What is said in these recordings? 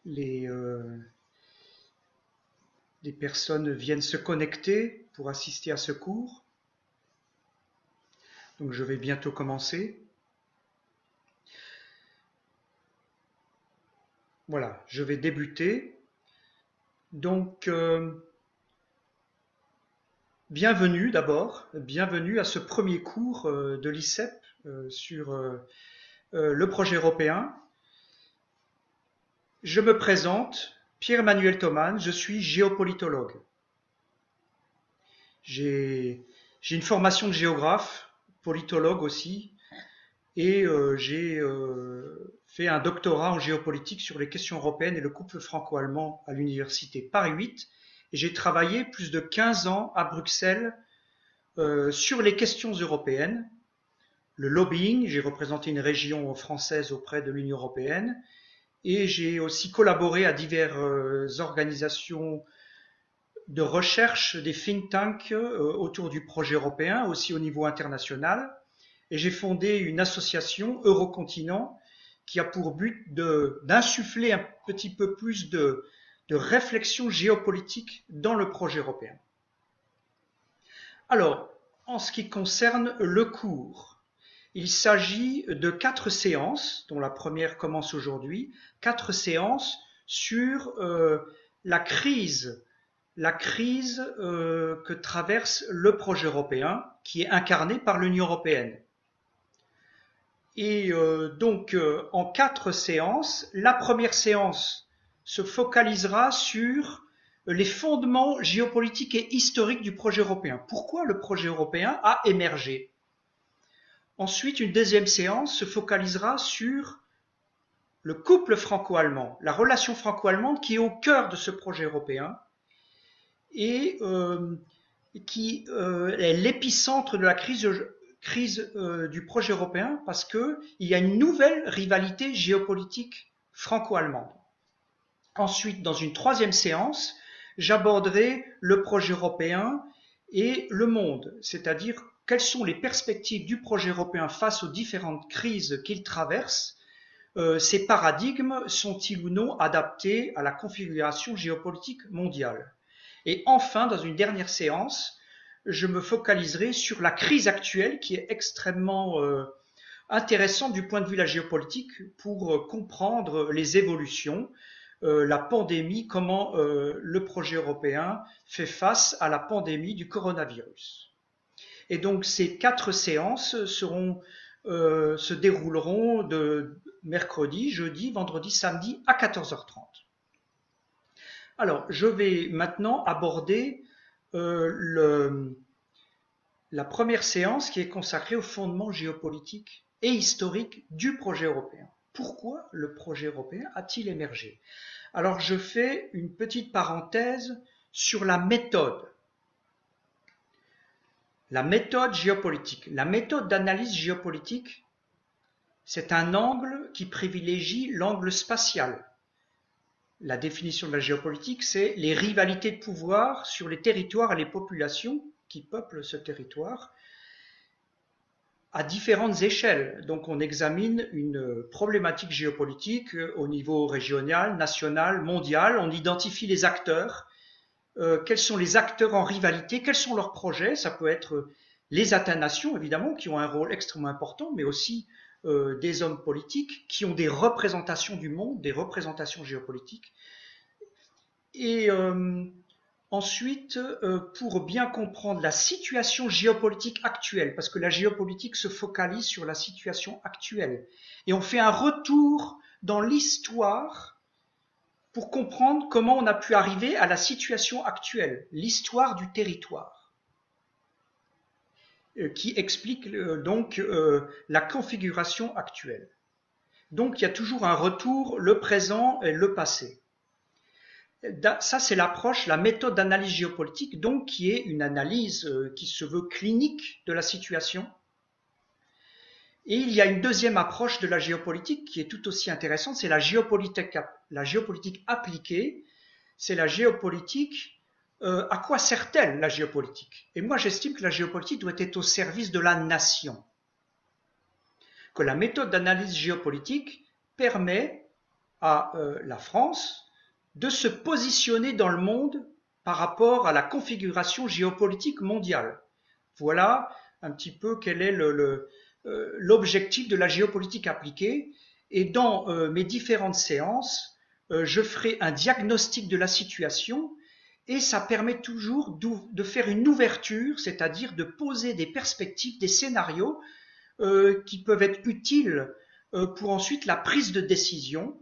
les, des personnes viennent se connecter pour assister à ce cours. Donc je vais bientôt commencer. Voilà, je vais débuter. Donc, bienvenue d'abord, bienvenue à ce premier cours de l'ICEP sur le projet européen. Je me présente, Pierre-Emmanuel Thoman, je suis géopolitologue. J'ai une formation de géographe, politologue aussi, et j'ai fait un doctorat en géopolitique sur les questions européennes et le couple franco-allemand à l'université Paris 8. Et j'ai travaillé plus de 15 ans à Bruxelles sur les questions européennes, le lobbying, j'ai représenté une région française auprès de l'Union européenne, et j'ai aussi collaboré à diverses organisations de recherche, des think tanks autour du projet européen, aussi au niveau international. Et j'ai fondé une association Eurocontinent qui a pour but d'insuffler un petit peu plus de réflexion géopolitique dans le projet européen. Alors, en ce qui concerne le cours, il s'agit de 4 séances, dont la première commence aujourd'hui, 4 séances sur la crise que traverse le projet européen, qui est incarné par l'Union européenne. Et donc, en 4 séances, la première séance se focalisera sur les fondements géopolitiques et historiques du projet européen. Pourquoi le projet européen a émergé? Ensuite, une deuxième séance se focalisera sur le couple franco-allemand, la relation franco-allemande qui est au cœur de ce projet européen et qui est l'épicentre de la crise du projet européen parce qu'il y a une nouvelle rivalité géopolitique franco-allemande. Ensuite, dans une troisième séance, j'aborderai le projet européen et le monde, c'est-à-dire quelles sont les perspectives du projet européen face aux différentes crises qu'il traverse. Ces paradigmes sont-ils ou non adaptés à la configuration géopolitique mondiale? Et enfin, dans une dernière séance, je me focaliserai sur la crise actuelle qui est extrêmement intéressante du point de vue de la géopolitique pour comprendre les évolutions, la pandémie, comment le projet européen fait face à la pandémie du coronavirus. Et donc ces 4 séances se dérouleront de mercredi, jeudi, vendredi, samedi à 14h30. Alors, je vais maintenant aborder la première séance qui est consacrée au fondement géopolitique et historique du projet européen. Pourquoi le projet européen a-t-il émergé? Alors, je fais une petite parenthèse sur la méthode. La méthode géopolitique. La méthode d'analyse géopolitique, c'est un angle qui privilégie l'angle spatial. La définition de la géopolitique, c'est les rivalités de pouvoir sur les territoires et les populations qui peuplent ce territoire à différentes échelles. Donc on examine une problématique géopolitique au niveau régional, national, mondial, on identifie les acteurs, quels sont les acteurs en rivalité, quels sont leurs projets, ça peut être les États-nations évidemment qui ont un rôle extrêmement important, mais aussi des hommes politiques qui ont des représentations du monde, des représentations géopolitiques. Et ensuite, pour bien comprendre la situation géopolitique actuelle, parce que la géopolitique se focalise sur la situation actuelle, et on fait un retour dans l'histoire pour comprendre comment on a pu arriver à la situation actuelle, l'histoire du territoire, qui explique donc la configuration actuelle. Donc il y a toujours un retour, le présent et le passé. Ça c'est l'approche, la méthode d'analyse géopolitique, donc qui est une analyse qui se veut clinique de la situation. Et il y a une deuxième approche de la géopolitique qui est tout aussi intéressante, c'est la géopolitique appliquée, c'est la géopolitique, à quoi sert-elle la géopolitique? Et moi j'estime que la géopolitique doit être au service de la nation. Que la méthode d'analyse géopolitique permet à la France de se positionner dans le monde par rapport à la configuration géopolitique mondiale. Voilà un petit peu quel est l'objectif de la géopolitique appliquée. Et dans mes différentes séances, je ferai un diagnostic de la situation et ça permet toujours de faire une ouverture, c'est-à-dire de poser des perspectives, des scénarios qui peuvent être utiles pour ensuite la prise de décision.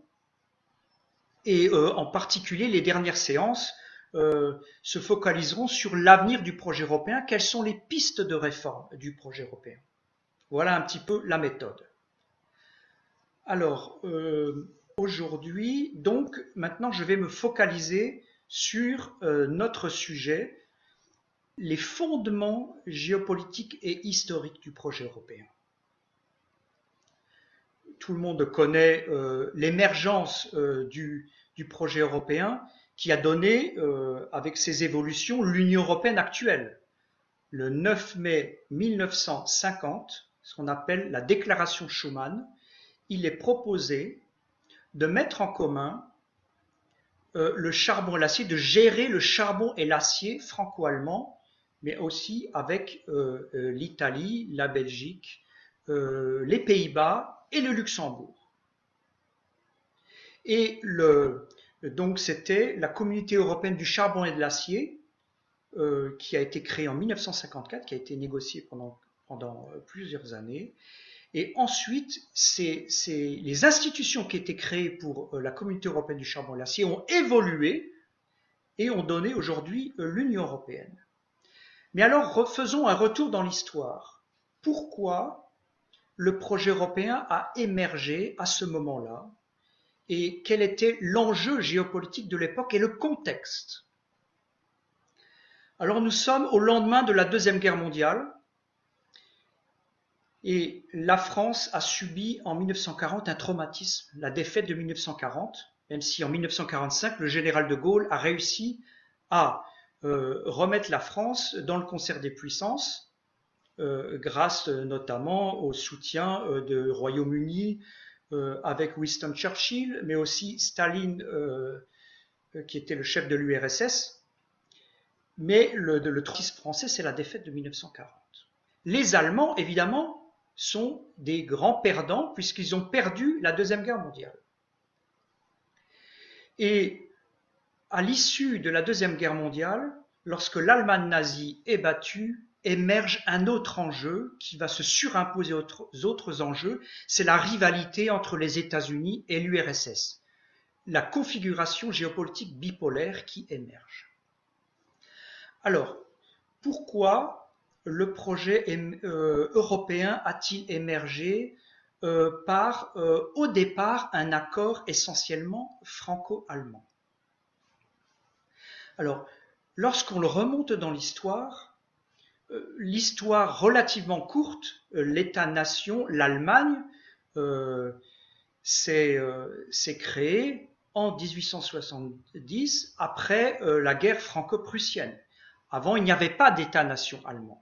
Et en particulier, les dernières séances se focaliseront sur l'avenir du projet européen. Quelles sont les pistes de réforme du projet européen? Voilà un petit peu la méthode. Alors, aujourd'hui, donc, maintenant, je vais me focaliser sur notre sujet, les fondements géopolitiques et historiques du projet européen. Tout le monde connaît l'émergence du projet européen qui a donné, avec ses évolutions, l'Union européenne actuelle. Le 9 mai 1950, ce qu'on appelle la déclaration Schuman, il est proposé de mettre en commun le charbon et l'acier, de gérer le charbon et l'acier franco-allemand, mais aussi avec l'Italie, la Belgique, les Pays-Bas et le Luxembourg. Et donc c'était la Communauté européenne du charbon et de l'acier qui a été créée en 1954, qui a été négociée pendant plusieurs années. Et ensuite, les institutions qui étaient créées pour la Communauté européenne du charbon et de l'acier ont évolué et ont donné aujourd'hui l'Union européenne. Mais alors, faisons un retour dans l'histoire. Pourquoi le projet européen a émergé à ce moment-là et quel était l'enjeu géopolitique de l'époque et le contexte? Alors nous sommes au lendemain de la Deuxième Guerre mondiale et la France a subi en 1940 un traumatisme, la défaite de 1940, même si en 1945 le général de Gaulle a réussi à remettre la France dans le concert des puissances, grâce notamment au soutien du Royaume-Uni avec Winston Churchill, mais aussi Staline qui était le chef de l'URSS. Mais le traumatisme français, c'est la défaite de 1940. Les Allemands, évidemment, sont des grands perdants puisqu'ils ont perdu la Deuxième Guerre mondiale. Et à l'issue de la Deuxième Guerre mondiale, lorsque l'Allemagne nazie est battue, émerge un autre enjeu qui va se surimposer aux autres enjeux, c'est la rivalité entre les États-Unis et l'URSS, la configuration géopolitique bipolaire qui émerge. Alors, pourquoi le projet européen a-t-il émergé par, au départ, un accord essentiellement franco-allemand? Alors, lorsqu'on le remonte dans l'histoire relativement courte, l'État-nation, l'Allemagne, s'est créé en 1870 après la guerre franco-prussienne. Avant, il n'y avait pas d'État-nation allemand.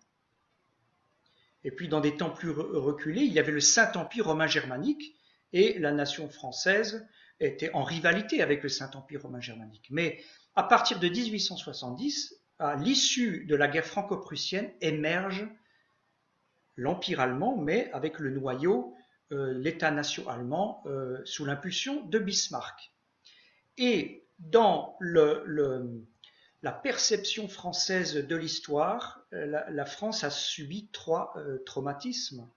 Et puis, dans des temps plus reculés, il y avait le Saint-Empire romain germanique et la nation française était en rivalité avec le Saint-Empire romain germanique. Mais à partir de 1870, à l'issue de la guerre franco-prussienne, émerge l'Empire allemand, mais avec le noyau, l'État-nation allemand, sous l'impulsion de Bismarck. Et dans la perception française de l'histoire, la France a subi trois traumatismes,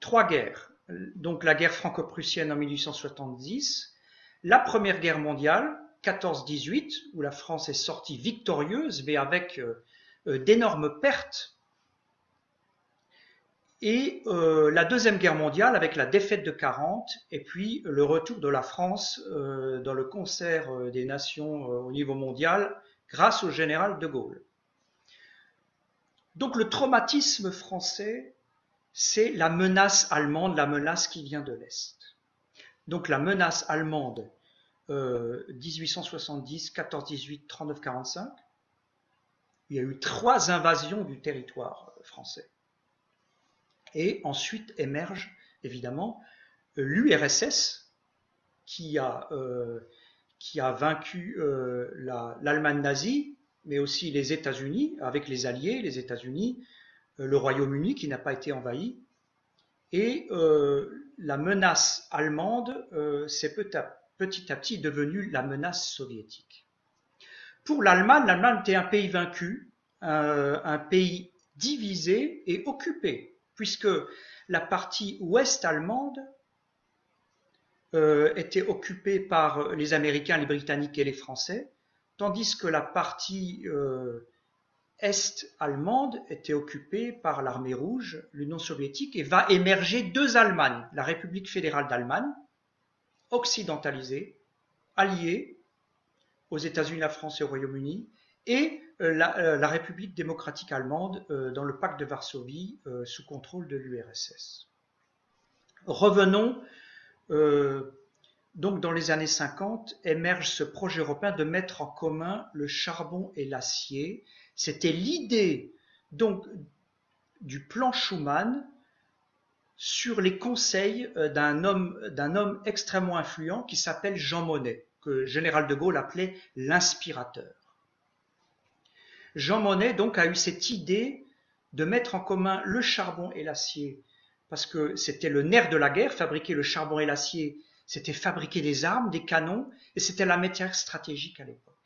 trois guerres. Donc la guerre franco-prussienne en 1870, la Première Guerre mondiale, 14-18, où la France est sortie victorieuse, mais avec d'énormes pertes, et la Deuxième Guerre mondiale avec la défaite de 40, et puis le retour de la France dans le concert des nations au niveau mondial, grâce au général de Gaulle. Donc le traumatisme français, c'est la menace allemande, la menace qui vient de l'Est. Donc la menace allemande 1870, 14-18, 39-45, il y a eu 3 invasions du territoire français. Et ensuite émerge évidemment l'URSS qui a, euh, qui a vaincu l'Allemagne nazie, mais aussi les États-Unis, avec les Alliés, les États-Unis, le Royaume-Uni qui n'a pas été envahi. Et la menace allemande, c'est petit à petit devenu la menace soviétique. Pour l'Allemagne était un pays vaincu, un pays divisé et occupé, puisque la partie ouest allemande était occupée par les Américains, les Britanniques et les Français, tandis que la partie est allemande était occupée par l'armée rouge, l'Union soviétique, et va émerger deux Allemagnes, la République fédérale d'Allemagne, occidentalisée, alliée aux États-Unis, la France et au Royaume-Uni, et la République démocratique allemande dans le pacte de Varsovie sous contrôle de l'URSS. Revenons donc dans les années 50, émerge ce projet européen de mettre en commun le charbon et l'acier. C'était l'idée donc du plan Schuman sur les conseils d'un homme extrêmement influent qui s'appelle Jean Monnet, que général de Gaulle appelait l'inspirateur. Jean Monnet donc a eu cette idée de mettre en commun le charbon et l'acier, parce que c'était le nerf de la guerre, fabriquer le charbon et l'acier, c'était fabriquer des armes, des canons, et c'était la matière stratégique à l'époque.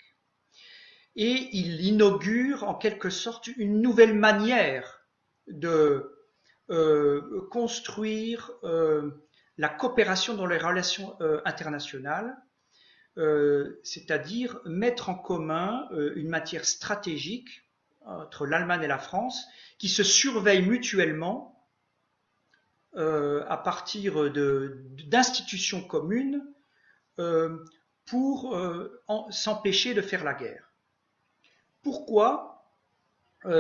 Et il inaugure en quelque sorte une nouvelle manière de construire la coopération dans les relations internationales, c'est-à-dire mettre en commun une matière stratégique entre l'Allemagne et la France qui se surveillent mutuellement à partir d'institutions communes pour s'empêcher de faire la guerre. Pourquoi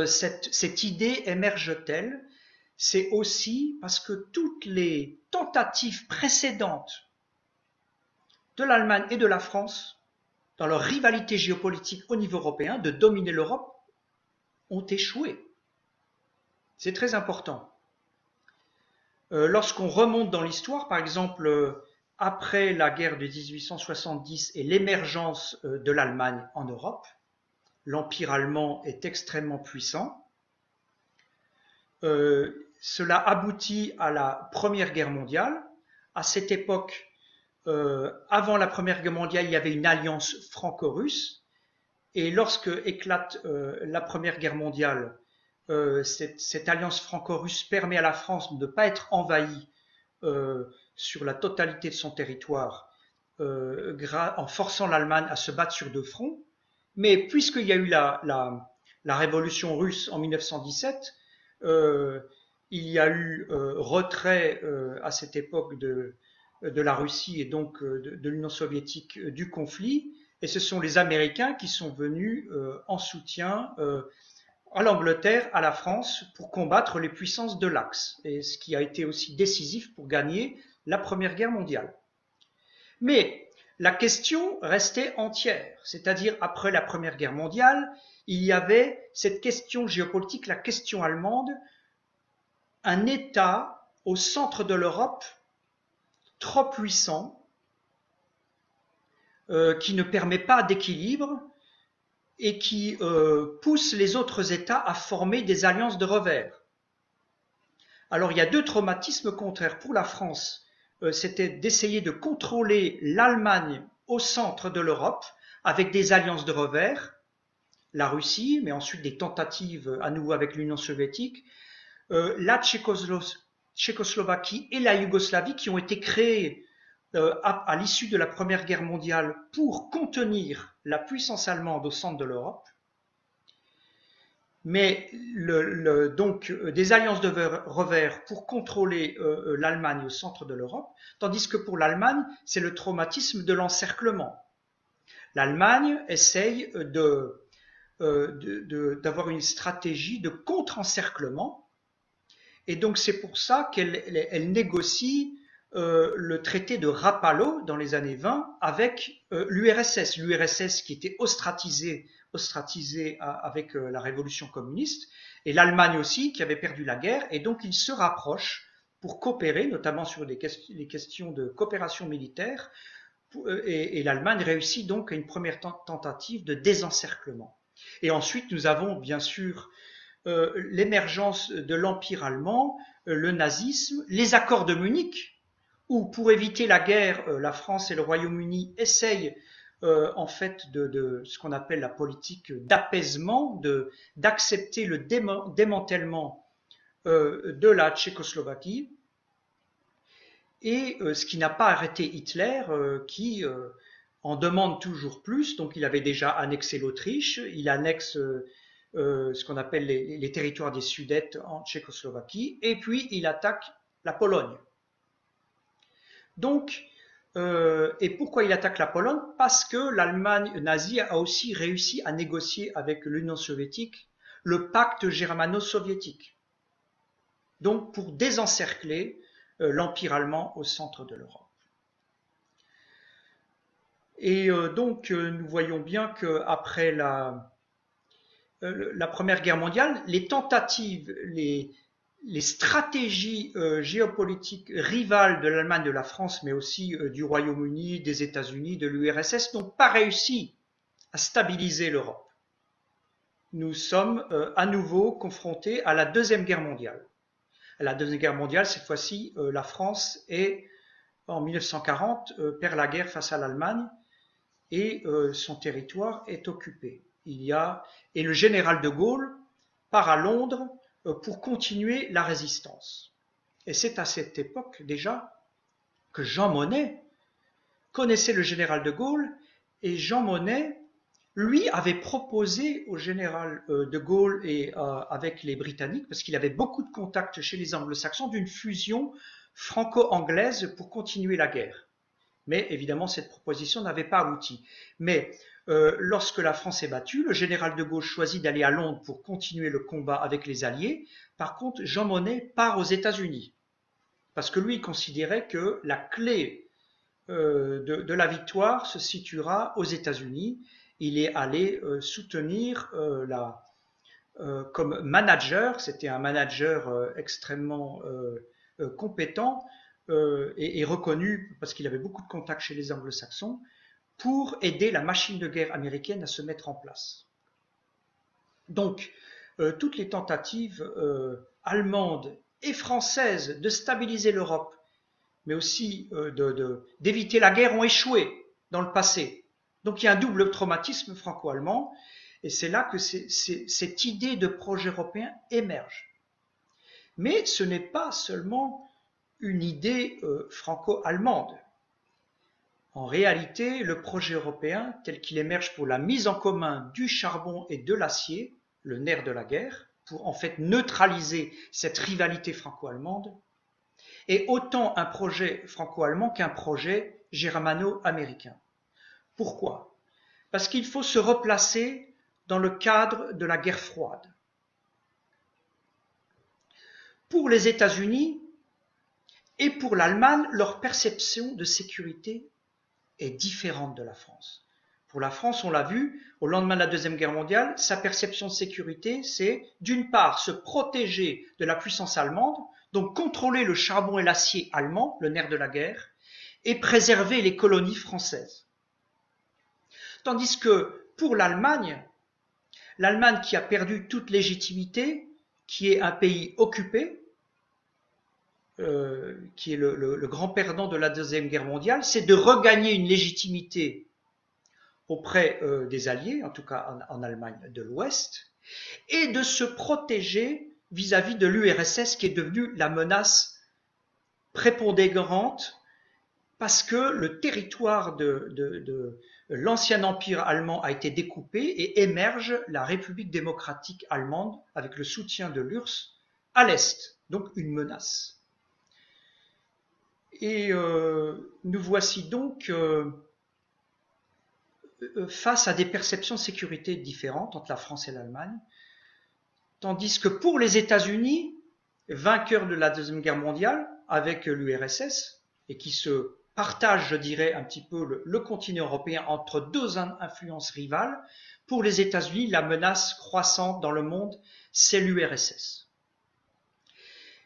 cette idée émerge-t-elle? C'est aussi parce que toutes les tentatives précédentes de l'Allemagne et de la France, dans leur rivalité géopolitique au niveau européen, de dominer l'Europe, ont échoué. C'est très important. Lorsqu'on remonte dans l'histoire, par exemple, après la guerre de 1870 et l'émergence de l'Allemagne en Europe, l'Empire allemand est extrêmement puissant. Cela aboutit à la Première Guerre mondiale. À cette époque, avant la Première Guerre mondiale, il y avait une alliance franco-russe. Et lorsque éclate la Première Guerre mondiale, cette alliance franco-russe permet à la France de ne pas être envahie sur la totalité de son territoire en forçant l'Allemagne à se battre sur deux fronts. Mais puisqu'il y a eu la révolution russe en 1917, il y a eu retrait à cette époque de la Russie et donc de l'Union soviétique du conflit, et ce sont les Américains qui sont venus en soutien à l'Angleterre, à la France, pour combattre les puissances de l'Axe, et ce qui a été aussi décisif pour gagner la Première Guerre mondiale. Mais la question restait entière, c'est-à-dire après la Première Guerre mondiale, il y avait cette question géopolitique, la question allemande, un État au centre de l'Europe trop puissant, qui ne permet pas d'équilibre et qui pousse les autres États à former des alliances de revers. Alors il y a deux traumatismes contraires. Pour la France, c'était d'essayer de contrôler l'Allemagne au centre de l'Europe avec des alliances de revers, la Russie, mais ensuite des tentatives à nouveau avec l'Union soviétique, la Tchécoslovaquie et la Yougoslavie qui ont été créées à l'issue de la Première Guerre mondiale pour contenir la puissance allemande au centre de l'Europe. Mais donc des alliances de revers pour contrôler l'Allemagne au centre de l'Europe, tandis que pour l'Allemagne, c'est le traumatisme de l'encerclement. L'Allemagne essaye d'avoir une stratégie de contre-encerclement, et donc c'est pour ça qu'elle négocie le traité de Rapallo dans les années 20 avec l'URSS. L'URSS qui était ostracisée avec la révolution communiste, et l'Allemagne aussi qui avait perdu la guerre, et donc ils se rapprochent pour coopérer, notamment sur les questions de coopération militaire, et l'Allemagne réussit donc à une première tentative de désencerclement. Et ensuite, nous avons bien sûr l'émergence de l'Empire allemand, le nazisme, les accords de Munich, où pour éviter la guerre, la France et le Royaume-Uni essayent en fait de ce qu'on appelle la politique d'apaisement, d'accepter le démantèlement de la Tchécoslovaquie, et ce qui n'a pas arrêté Hitler, qui en demande toujours plus. Donc il avait déjà annexé l'Autriche, il annexe ce qu'on appelle les territoires des Sudètes en Tchécoslovaquie, et puis il attaque la Pologne. Donc, et pourquoi il attaque la Pologne? Parce que l'Allemagne nazie a aussi réussi à négocier avec l'Union soviétique le pacte germano-soviétique. Donc pour désencercler l'Empire allemand au centre de l'Europe. Et donc nous voyons bien qu'après la Première Guerre mondiale, les tentatives, les stratégies géopolitiques rivales de l'Allemagne, de la France, mais aussi du Royaume-Uni, des États-Unis, de l'URSS, n'ont pas réussi à stabiliser l'Europe. Nous sommes à nouveau confrontés à la Deuxième Guerre mondiale. À la Deuxième Guerre mondiale, cette fois-ci, la France en 1940, perd la guerre face à l'Allemagne et son territoire est occupé. Et le général de Gaulle part à Londres pour continuer la résistance. Et c'est à cette époque déjà que Jean Monnet connaissait le général de Gaulle, et Jean Monnet, lui, avait proposé au général de Gaulle et avec les Britanniques, parce qu'il avait beaucoup de contacts chez les Anglo-Saxons, d'une fusion franco-anglaise pour continuer la guerre. Mais évidemment, cette proposition n'avait pas abouti. Mais lorsque la France est battue, le général de Gaulle choisit d'aller à Londres pour continuer le combat avec les Alliés. Par contre, Jean Monnet part aux États-Unis, parce que lui, il considérait que la clé de la victoire se situera aux États-Unis. Il est allé soutenir comme manager, c'était un manager extrêmement compétent et reconnu parce qu'il avait beaucoup de contacts chez les Anglo-Saxons, pour aider la machine de guerre américaine à se mettre en place. Donc, toutes les tentatives allemandes et françaises de stabiliser l'Europe, mais aussi d'éviter la guerre, ont échoué dans le passé. Donc il y a un double traumatisme franco-allemand, et c'est là que cette idée de projet européen émerge. Mais ce n'est pas seulement une idée franco-allemande. En réalité, le projet européen, tel qu'il émerge pour la mise en commun du charbon et de l'acier, le nerf de la guerre, pour en fait neutraliser cette rivalité franco-allemande, est autant un projet franco-allemand qu'un projet germano-américain. Pourquoi? Parce qu'il faut se replacer dans le cadre de la guerre froide. Pour les États-Unis et pour l'Allemagne, leur perception de sécurité est différente de la France. Pour la France, on l'a vu, au lendemain de la Deuxième Guerre mondiale, sa perception de sécurité, c'est d'une part se protéger de la puissance allemande, donc contrôler le charbon et l'acier allemand, le nerf de la guerre, et préserver les colonies françaises. Tandis que pour l'Allemagne qui a perdu toute légitimité, qui est un pays occupé, qui est le grand perdant de la Deuxième Guerre mondiale, c'est de regagner une légitimité auprès des Alliés, en tout cas en Allemagne de l'Ouest, et de se protéger vis-à-vis de l'URSS, qui est devenue la menace prépondérante, parce que le territoire de l'ancien empire allemand a été découpé et émerge la République démocratique allemande avec le soutien de l'URSS à l'Est, donc une menace. Et nous voici donc face à des perceptions de sécurité différentes entre la France et l'Allemagne, tandis que pour les États-Unis, vainqueurs de la Deuxième Guerre mondiale avec l'URSS, et qui se partagent, je dirais, un petit peu le continent européen entre deux influences rivales, pour les États-Unis, la menace croissante dans le monde, c'est l'URSS.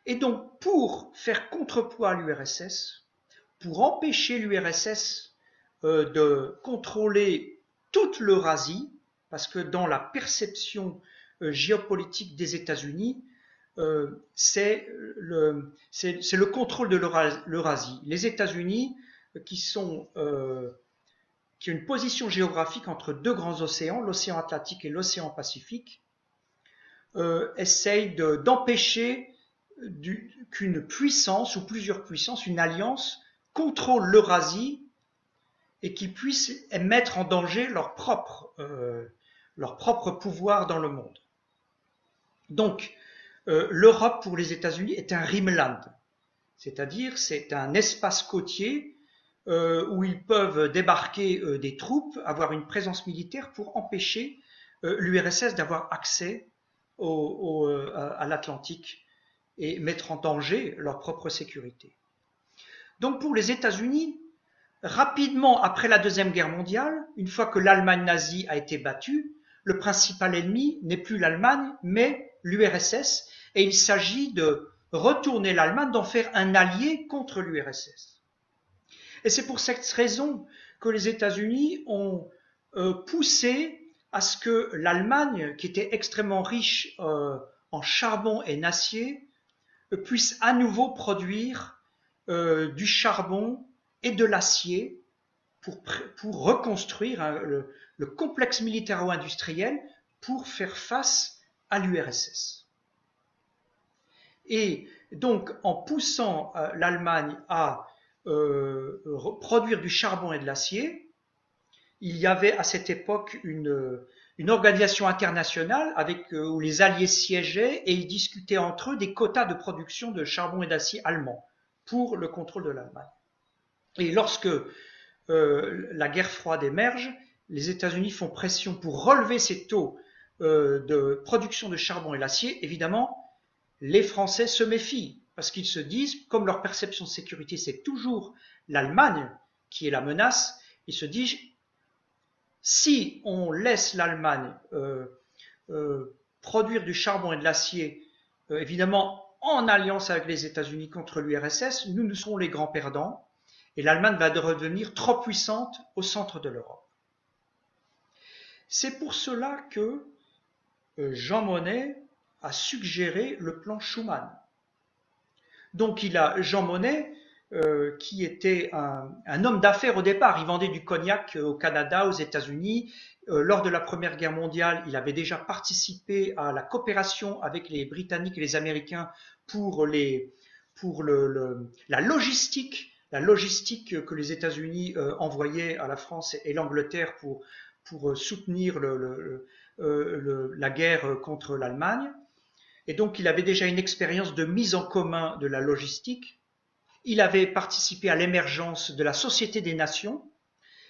Et donc, pour faire contrepoids à l'URSS, pour empêcher l'URSS de contrôler toute l'Eurasie, parce que dans la perception géopolitique des États-Unis, c'est le contrôle de l'Eurasie. Les États-Unis, qui ont une position géographique entre deux grands océans, l'océan Atlantique et l'océan Pacifique, essayent d'empêcher qu'une puissance ou plusieurs puissances, une alliance, contrôle l'Eurasie et qu'ils puissent mettre en danger leur propre pouvoir dans le monde. Donc, l'Europe pour les États-Unis est un Rimland, c'est-à-dire c'est un espace côtier où ils peuvent débarquer des troupes, avoir une présence militaire pour empêcher l'URSS d'avoir accès à l'Atlantique et mettre en danger leur propre sécurité. Donc pour les États-Unis, rapidement après la Deuxième Guerre mondiale, une fois que l'Allemagne nazie a été battue, le principal ennemi n'est plus l'Allemagne, mais l'URSS, et il s'agit de retourner l'Allemagne, d'en faire un allié contre l'URSS. Et c'est pour cette raison que les États-Unis ont poussé à ce que l'Allemagne, qui était extrêmement riche en charbon et en acier, puisse à nouveau produire du charbon et de l'acier pour reconstruire le complexe militaro-industriel pour faire face à l'URSS. Et donc, en poussant l'Allemagne à produire du charbon et de l'acier, il y avait à cette époque une organisation internationale où les alliés siégeaient et ils discutaient entre eux des quotas de production de charbon et d'acier allemands pour le contrôle de l'Allemagne. Et lorsque la guerre froide émerge, les États-Unis font pression pour relever ces taux de production de charbon et d'acier. Évidemment, les Français se méfient parce qu'ils se disent, comme leur perception de sécurité, c'est toujours l'Allemagne qui est la menace, ils se disent, si on laisse l'Allemagne produire du charbon et de l'acier, évidemment en alliance avec les États-Unis contre l'URSS, nous serons les grands perdants et l'Allemagne va redevenir trop puissante au centre de l'Europe. C'est pour cela que Jean Monnet a suggéré le plan Schuman. Donc Jean Monnet, qui était un homme d'affaires au départ, il vendait du cognac au Canada, aux États-Unis. Lors de la Première Guerre mondiale, il avait déjà participé à la coopération avec les Britanniques et les Américains pour la logistique que les États-Unis envoyaient à la France et l'Angleterre pour soutenir la guerre contre l'Allemagne. Et donc, il avait déjà une expérience de mise en commun de la logistique. Il avait participé à l'émergence de la Société des Nations.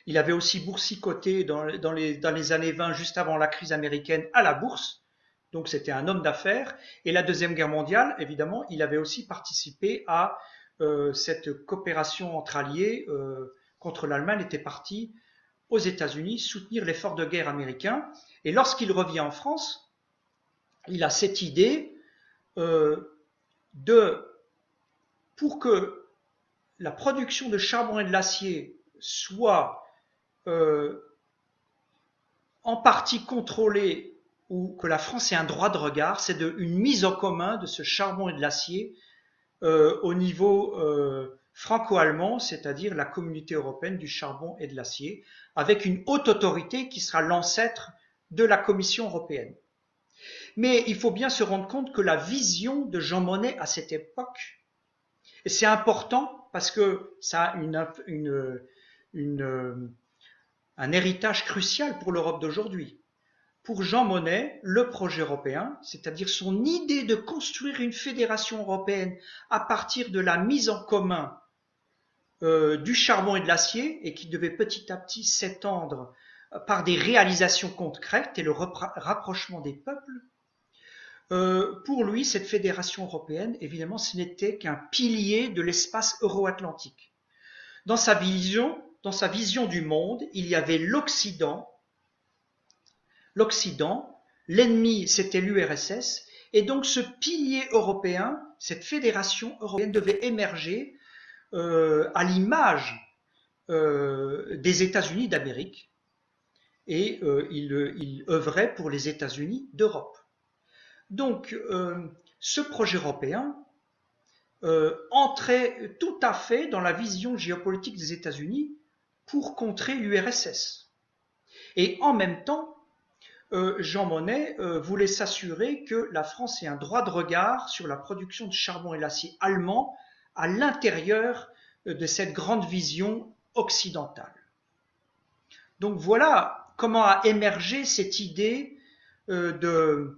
Il avait aussi boursicoté dans les années 20, juste avant la crise américaine, à la bourse. Donc, c'était un homme d'affaires. Et la Deuxième Guerre mondiale, évidemment, il avait aussi participé à cette coopération entre alliés contre l'Allemagne. Il était parti aux États-Unis soutenir l'effort de guerre américain. Et lorsqu'il revient en France, il a cette idée pour que la production de charbon et de l'acier soit en partie contrôlée ou que la France ait un droit de regard, c'est une mise en commun de ce charbon et de l'acier au niveau franco-allemand, c'est-à-dire la Communauté européenne du charbon et de l'acier, avec une haute autorité qui sera l'ancêtre de la Commission européenne. Mais il faut bien se rendre compte que la vision de Jean Monnet à cette époque, et c'est important parce que ça a un héritage crucial pour l'Europe d'aujourd'hui. Pour Jean Monnet, le projet européen, c'est-à-dire son idée de construire une fédération européenne à partir de la mise en commun du charbon et de l'acier, et qui devait petit à petit s'étendre par des réalisations concrètes et le rapprochement des peuples, pour lui, cette fédération européenne, évidemment, ce n'était qu'un pilier de l'espace euro-atlantique. Dans sa vision du monde, il y avait l'Occident, l'ennemi c'était l'URSS, et donc ce pilier européen, cette fédération européenne devait émerger à l'image des États-Unis d'Amérique et il œuvrait pour les États-Unis d'Europe. Donc, ce projet européen entrait tout à fait dans la vision géopolitique des États-Unis pour contrer l'URSS. Et en même temps, Jean Monnet voulait s'assurer que la France ait un droit de regard sur la production de charbon et l'acier allemand à l'intérieur de cette grande vision occidentale. Donc voilà comment a émergé cette idée de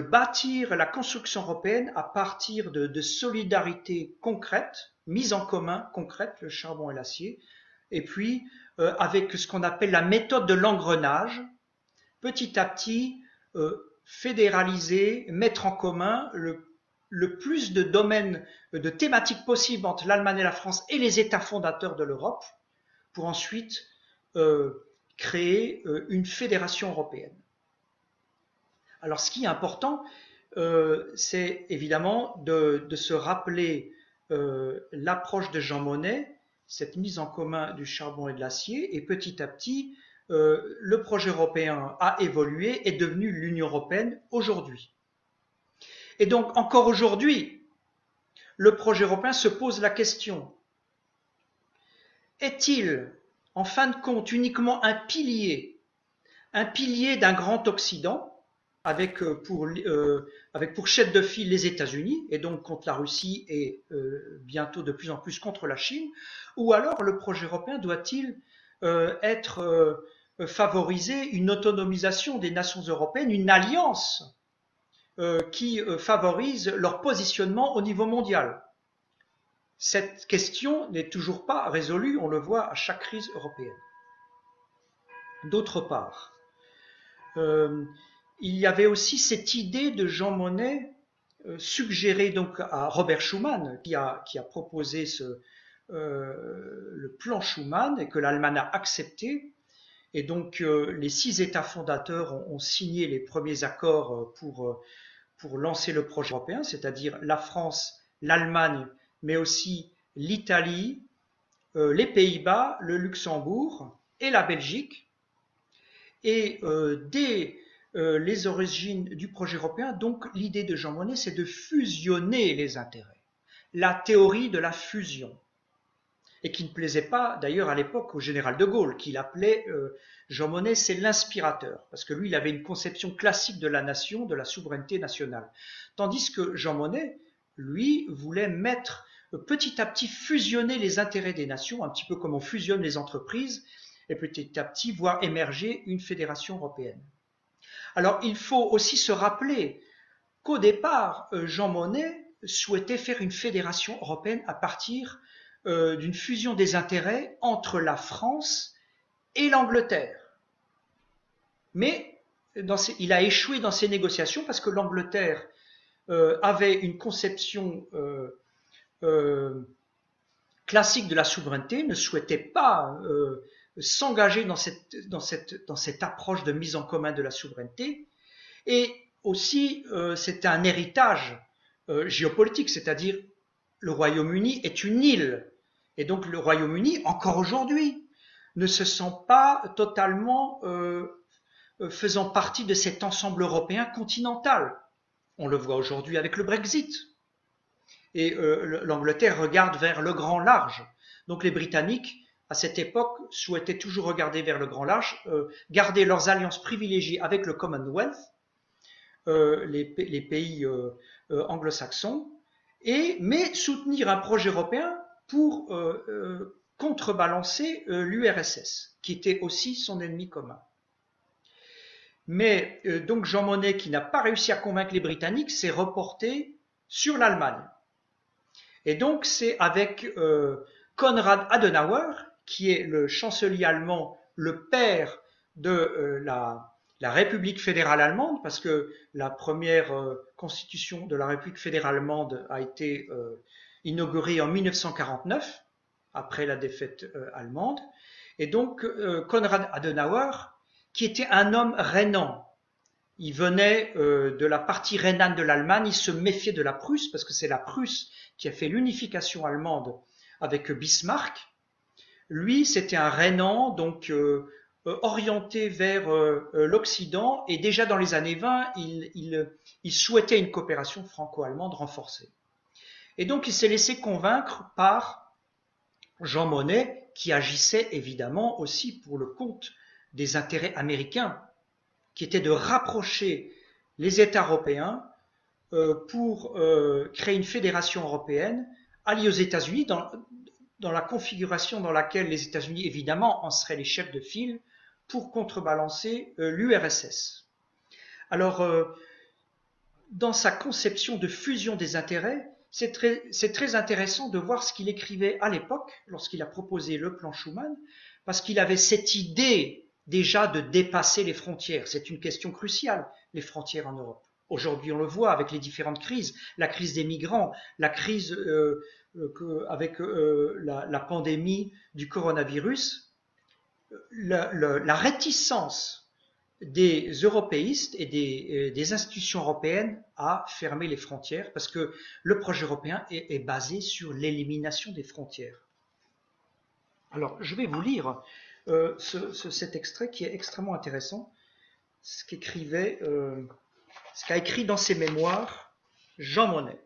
bâtir la construction européenne à partir de solidarités concrètes, mises en commun concrètes, le charbon et l'acier, et puis avec ce qu'on appelle la méthode de l'engrenage, petit à petit fédéraliser, mettre en commun le plus de domaines, de thématiques possibles entre l'Allemagne et la France et les États fondateurs de l'Europe, pour ensuite créer une fédération européenne. Alors ce qui est important, c'est évidemment de se rappeler l'approche de Jean Monnet, cette mise en commun du charbon et de l'acier, et petit à petit, le projet européen a évolué et est devenu l'Union européenne aujourd'hui. Et donc encore aujourd'hui, le projet européen se pose la question, est-il en fin de compte uniquement un pilier d'un grand Occident, avec pour chef de file les États-Unis, et donc contre la Russie et bientôt de plus en plus contre la Chine, ou alors le projet européen doit-il favoriser une autonomisation des nations européennes, une alliance qui favorise leur positionnement au niveau mondial? Cette question n'est toujours pas résolue, on le voit à chaque crise européenne. D'autre part, il y avait aussi cette idée de Jean Monnet suggérée donc à Robert Schuman, qui a proposé le plan Schuman et que l'Allemagne a accepté. Et donc les 6 États fondateurs ont signé les premiers accords pour lancer le projet européen, c'est-à-dire la France, l'Allemagne, mais aussi l'Italie, les Pays-Bas, le Luxembourg et la Belgique. Et dès les origines du projet européen, donc l'idée de Jean Monnet, c'est de fusionner les intérêts. La théorie de la fusion. Et qui ne plaisait pas d'ailleurs à l'époque au général de Gaulle, qui l'appelait Jean Monnet, c'est l'inspirateur, parce que lui, il avait une conception classique de la nation, de la souveraineté nationale. Tandis que Jean Monnet, lui, voulait mettre petit à petit fusionner les intérêts des nations, un petit peu comme on fusionne les entreprises, et petit à petit voir émerger une fédération européenne. Alors il faut aussi se rappeler qu'au départ, Jean Monnet souhaitait faire une fédération européenne à partir d'une fusion des intérêts entre la France et l'Angleterre. Mais il a échoué dans ces négociations parce que l'Angleterre avait une conception classique de la souveraineté, ne souhaitait pas s'engager dans cette approche de mise en commun de la souveraineté, et aussi c'était un héritage géopolitique, c'est-à-dire le Royaume-Uni est une île, et donc le Royaume-Uni, encore aujourd'hui, ne se sent pas totalement faisant partie de cet ensemble européen continental. On le voit aujourd'hui avec le Brexit. Et l'Angleterre regarde vers le grand large. Donc les Britanniques, à cette époque, souhaitaient toujours regarder vers le grand large, garder leurs alliances privilégiées avec le Commonwealth, les pays anglo-saxons, mais soutenir un projet européen pour contrebalancer l'URSS, qui était aussi son ennemi commun. Mais donc Jean Monnet, qui n'a pas réussi à convaincre les Britanniques, s'est reporté sur l'Allemagne. Et donc c'est avec Konrad Adenauer, qui est le chancelier allemand, le père de la République fédérale allemande, parce que la première constitution de la République fédérale allemande a été inaugurée en 1949, après la défaite allemande. Et donc Konrad Adenauer, qui était un homme rhénan, il venait de la partie rhénane de l'Allemagne, il se méfiait de la Prusse, parce que c'est la Prusse qui a fait l'unification allemande avec Bismarck. Lui, c'était un Rhénan, donc orienté vers l'Occident, et déjà dans les années 20, il souhaitait une coopération franco-allemande renforcée. Et donc il s'est laissé convaincre par Jean Monnet, qui agissait évidemment aussi pour le compte des intérêts américains, qui était de rapprocher les États européens pour créer une fédération européenne alliée aux États-Unis, dans la configuration dans laquelle les États-Unis, évidemment, en seraient les chefs de file pour contrebalancer l'URSS. Alors, dans sa conception de fusion des intérêts, c'est très intéressant de voir ce qu'il écrivait à l'époque, lorsqu'il a proposé le plan Schuman, parce qu'il avait cette idée déjà de dépasser les frontières. C'est une question cruciale, les frontières en Europe. Aujourd'hui, on le voit avec les différentes crises, la crise des migrants, la crise avec la pandémie du coronavirus, la réticence des européistes et des institutions européennes à fermer les frontières, parce que le projet européen est basé sur l'élimination des frontières. Alors, je vais vous lire cet extrait qui est extrêmement intéressant, ce qu'a écrit dans ses mémoires Jean Monnet.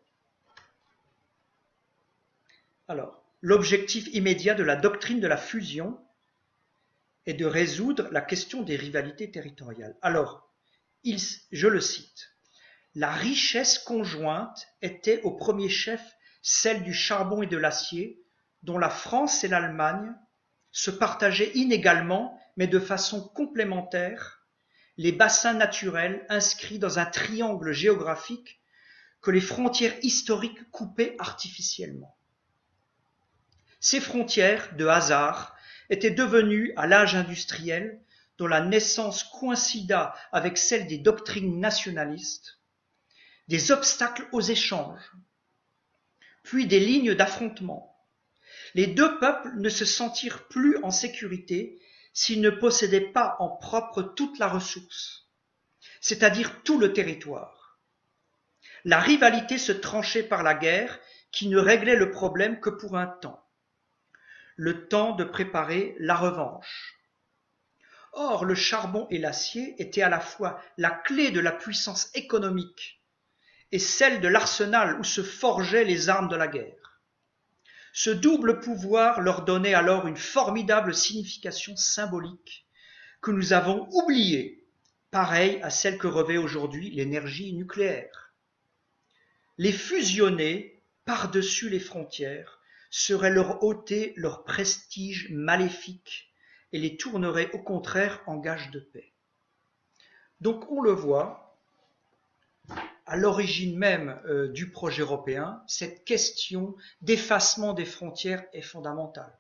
Alors, l'objectif immédiat de la doctrine de la fusion est de résoudre la question des rivalités territoriales. Alors, je le cite, « La richesse conjointe était au premier chef celle du charbon et de l'acier, dont la France et l'Allemagne se partageaient inégalement, mais de façon complémentaire, les bassins naturels inscrits dans un triangle géographique que les frontières historiques coupaient artificiellement. Ces frontières, de hasard, étaient devenues, à l'âge industriel, dont la naissance coïncida avec celle des doctrines nationalistes, des obstacles aux échanges, puis des lignes d'affrontement. Les deux peuples ne se sentirent plus en sécurité s'ils ne possédaient pas en propre toute la ressource, c'est-à-dire tout le territoire. La rivalité se tranchait par la guerre qui ne réglait le problème que pour un temps. Le temps de préparer la revanche. Or, le charbon et l'acier étaient à la fois la clé de la puissance économique et celle de l'arsenal où se forgeaient les armes de la guerre. Ce double pouvoir leur donnait alors une formidable signification symbolique que nous avons oubliée, pareille à celle que revêt aujourd'hui l'énergie nucléaire. Les fusionner par-dessus les frontières serait leur ôter leur prestige maléfique et les tournerait au contraire en gage de paix. Donc on le voit, à l'origine même du projet européen, cette question d'effacement des frontières est fondamentale.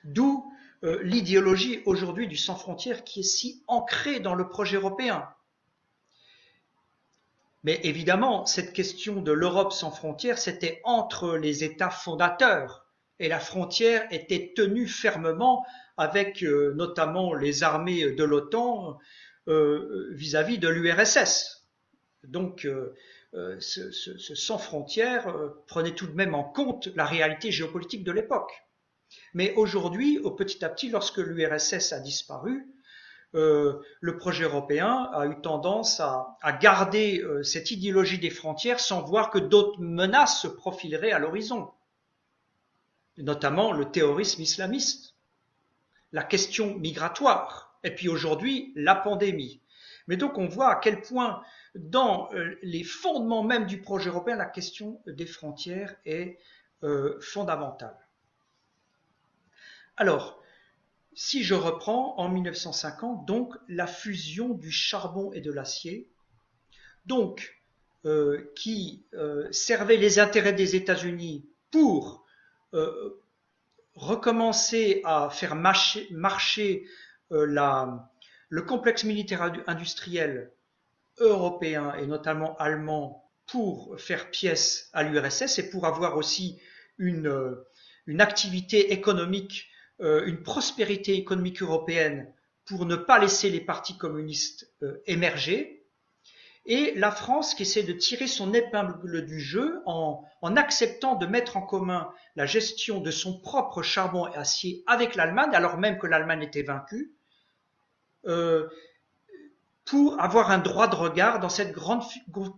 D'où l'idéologie aujourd'hui du sans frontières qui est si ancrée dans le projet européen. Mais évidemment, cette question de l'Europe sans frontières, c'était entre les États fondateurs. Et la frontière était tenue fermement avec notamment les armées de l'OTAN vis-à-vis de l'URSS. Donc, ce sans frontières prenait tout de même en compte la réalité géopolitique de l'époque. Mais aujourd'hui, petit à petit, lorsque l'URSS a disparu, le projet européen a eu tendance à garder cette idéologie des frontières sans voir que d'autres menaces se profileraient à l'horizon, notamment le terrorisme islamiste, la question migratoire, et puis aujourd'hui la pandémie. Mais donc on voit à quel point dans les fondements même du projet européen, la question des frontières est fondamentale. Alors, si je reprends en 1950, donc la fusion du charbon et de l'acier, donc qui servait les intérêts des États-Unis pour recommencer à faire marcher le complexe militaire industriel européen et notamment allemand pour faire pièce à l'URSS et pour avoir aussi une activité économique, une prospérité économique européenne pour ne pas laisser les partis communistes émerger. et la France qui essaie de tirer son épingle du jeu en acceptant de mettre en commun la gestion de son propre charbon et acier avec l'Allemagne, alors même que l'Allemagne était vaincue, pour avoir un droit de regard dans cette grande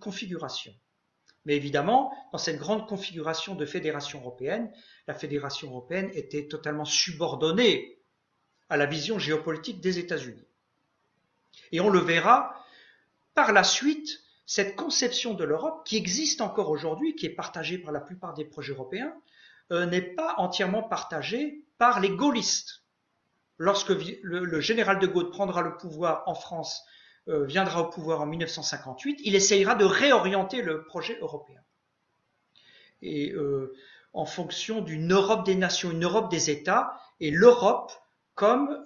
configuration. Mais évidemment, dans cette grande configuration de fédération européenne, la fédération européenne était totalement subordonnée à la vision géopolitique des États-Unis. Et on le verra par la suite, cette conception de l'Europe, qui existe encore aujourd'hui, qui est partagée par la plupart des projets européens, n'est pas entièrement partagée par les gaullistes. Lorsque le général de Gaulle prendra le pouvoir en France, viendra au pouvoir en 1958, il essayera de réorienter le projet européen. Et en fonction d'une Europe des nations, une Europe des États, et l'Europe comme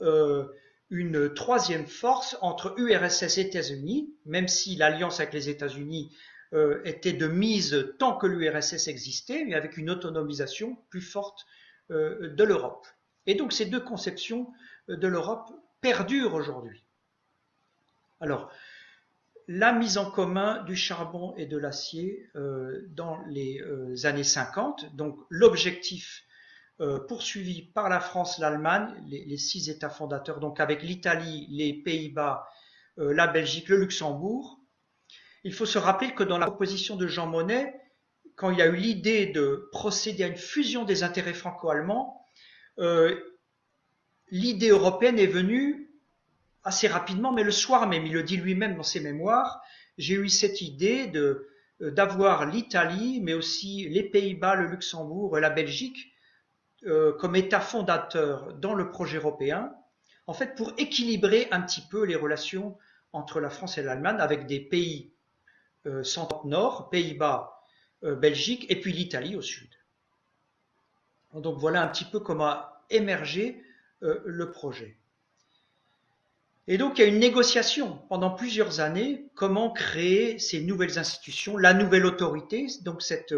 une troisième force entre URSS et États-Unis, même si l'alliance avec les États-Unis était de mise tant que l'URSS existait, mais avec une autonomisation plus forte de l'Europe. Et donc ces deux conceptions de l'Europe perdurent aujourd'hui. Alors, la mise en commun du charbon et de l'acier dans les années 50, donc l'objectif poursuivi par la France, l'Allemagne, les 6 États fondateurs, donc avec l'Italie, les Pays-Bas, la Belgique, le Luxembourg. Il faut se rappeler que dans la proposition de Jean Monnet, quand il y a eu l'idée de procéder à une fusion des intérêts franco-allemands, l'idée européenne est venue assez rapidement, mais le soir même, il le dit lui-même dans ses mémoires, j'ai eu cette idée d'avoir l'Italie, mais aussi les Pays-Bas, le Luxembourg, la Belgique, comme État fondateur dans le projet européen, en fait pour équilibrer un petit peu les relations entre la France et l'Allemagne avec des pays centre-nord, Pays-Bas, Belgique, et puis l'Italie au sud. Donc voilà un petit peu comment a émergé le projet. Et donc il y a une négociation pendant plusieurs années, comment créer ces nouvelles institutions, la nouvelle autorité, donc cet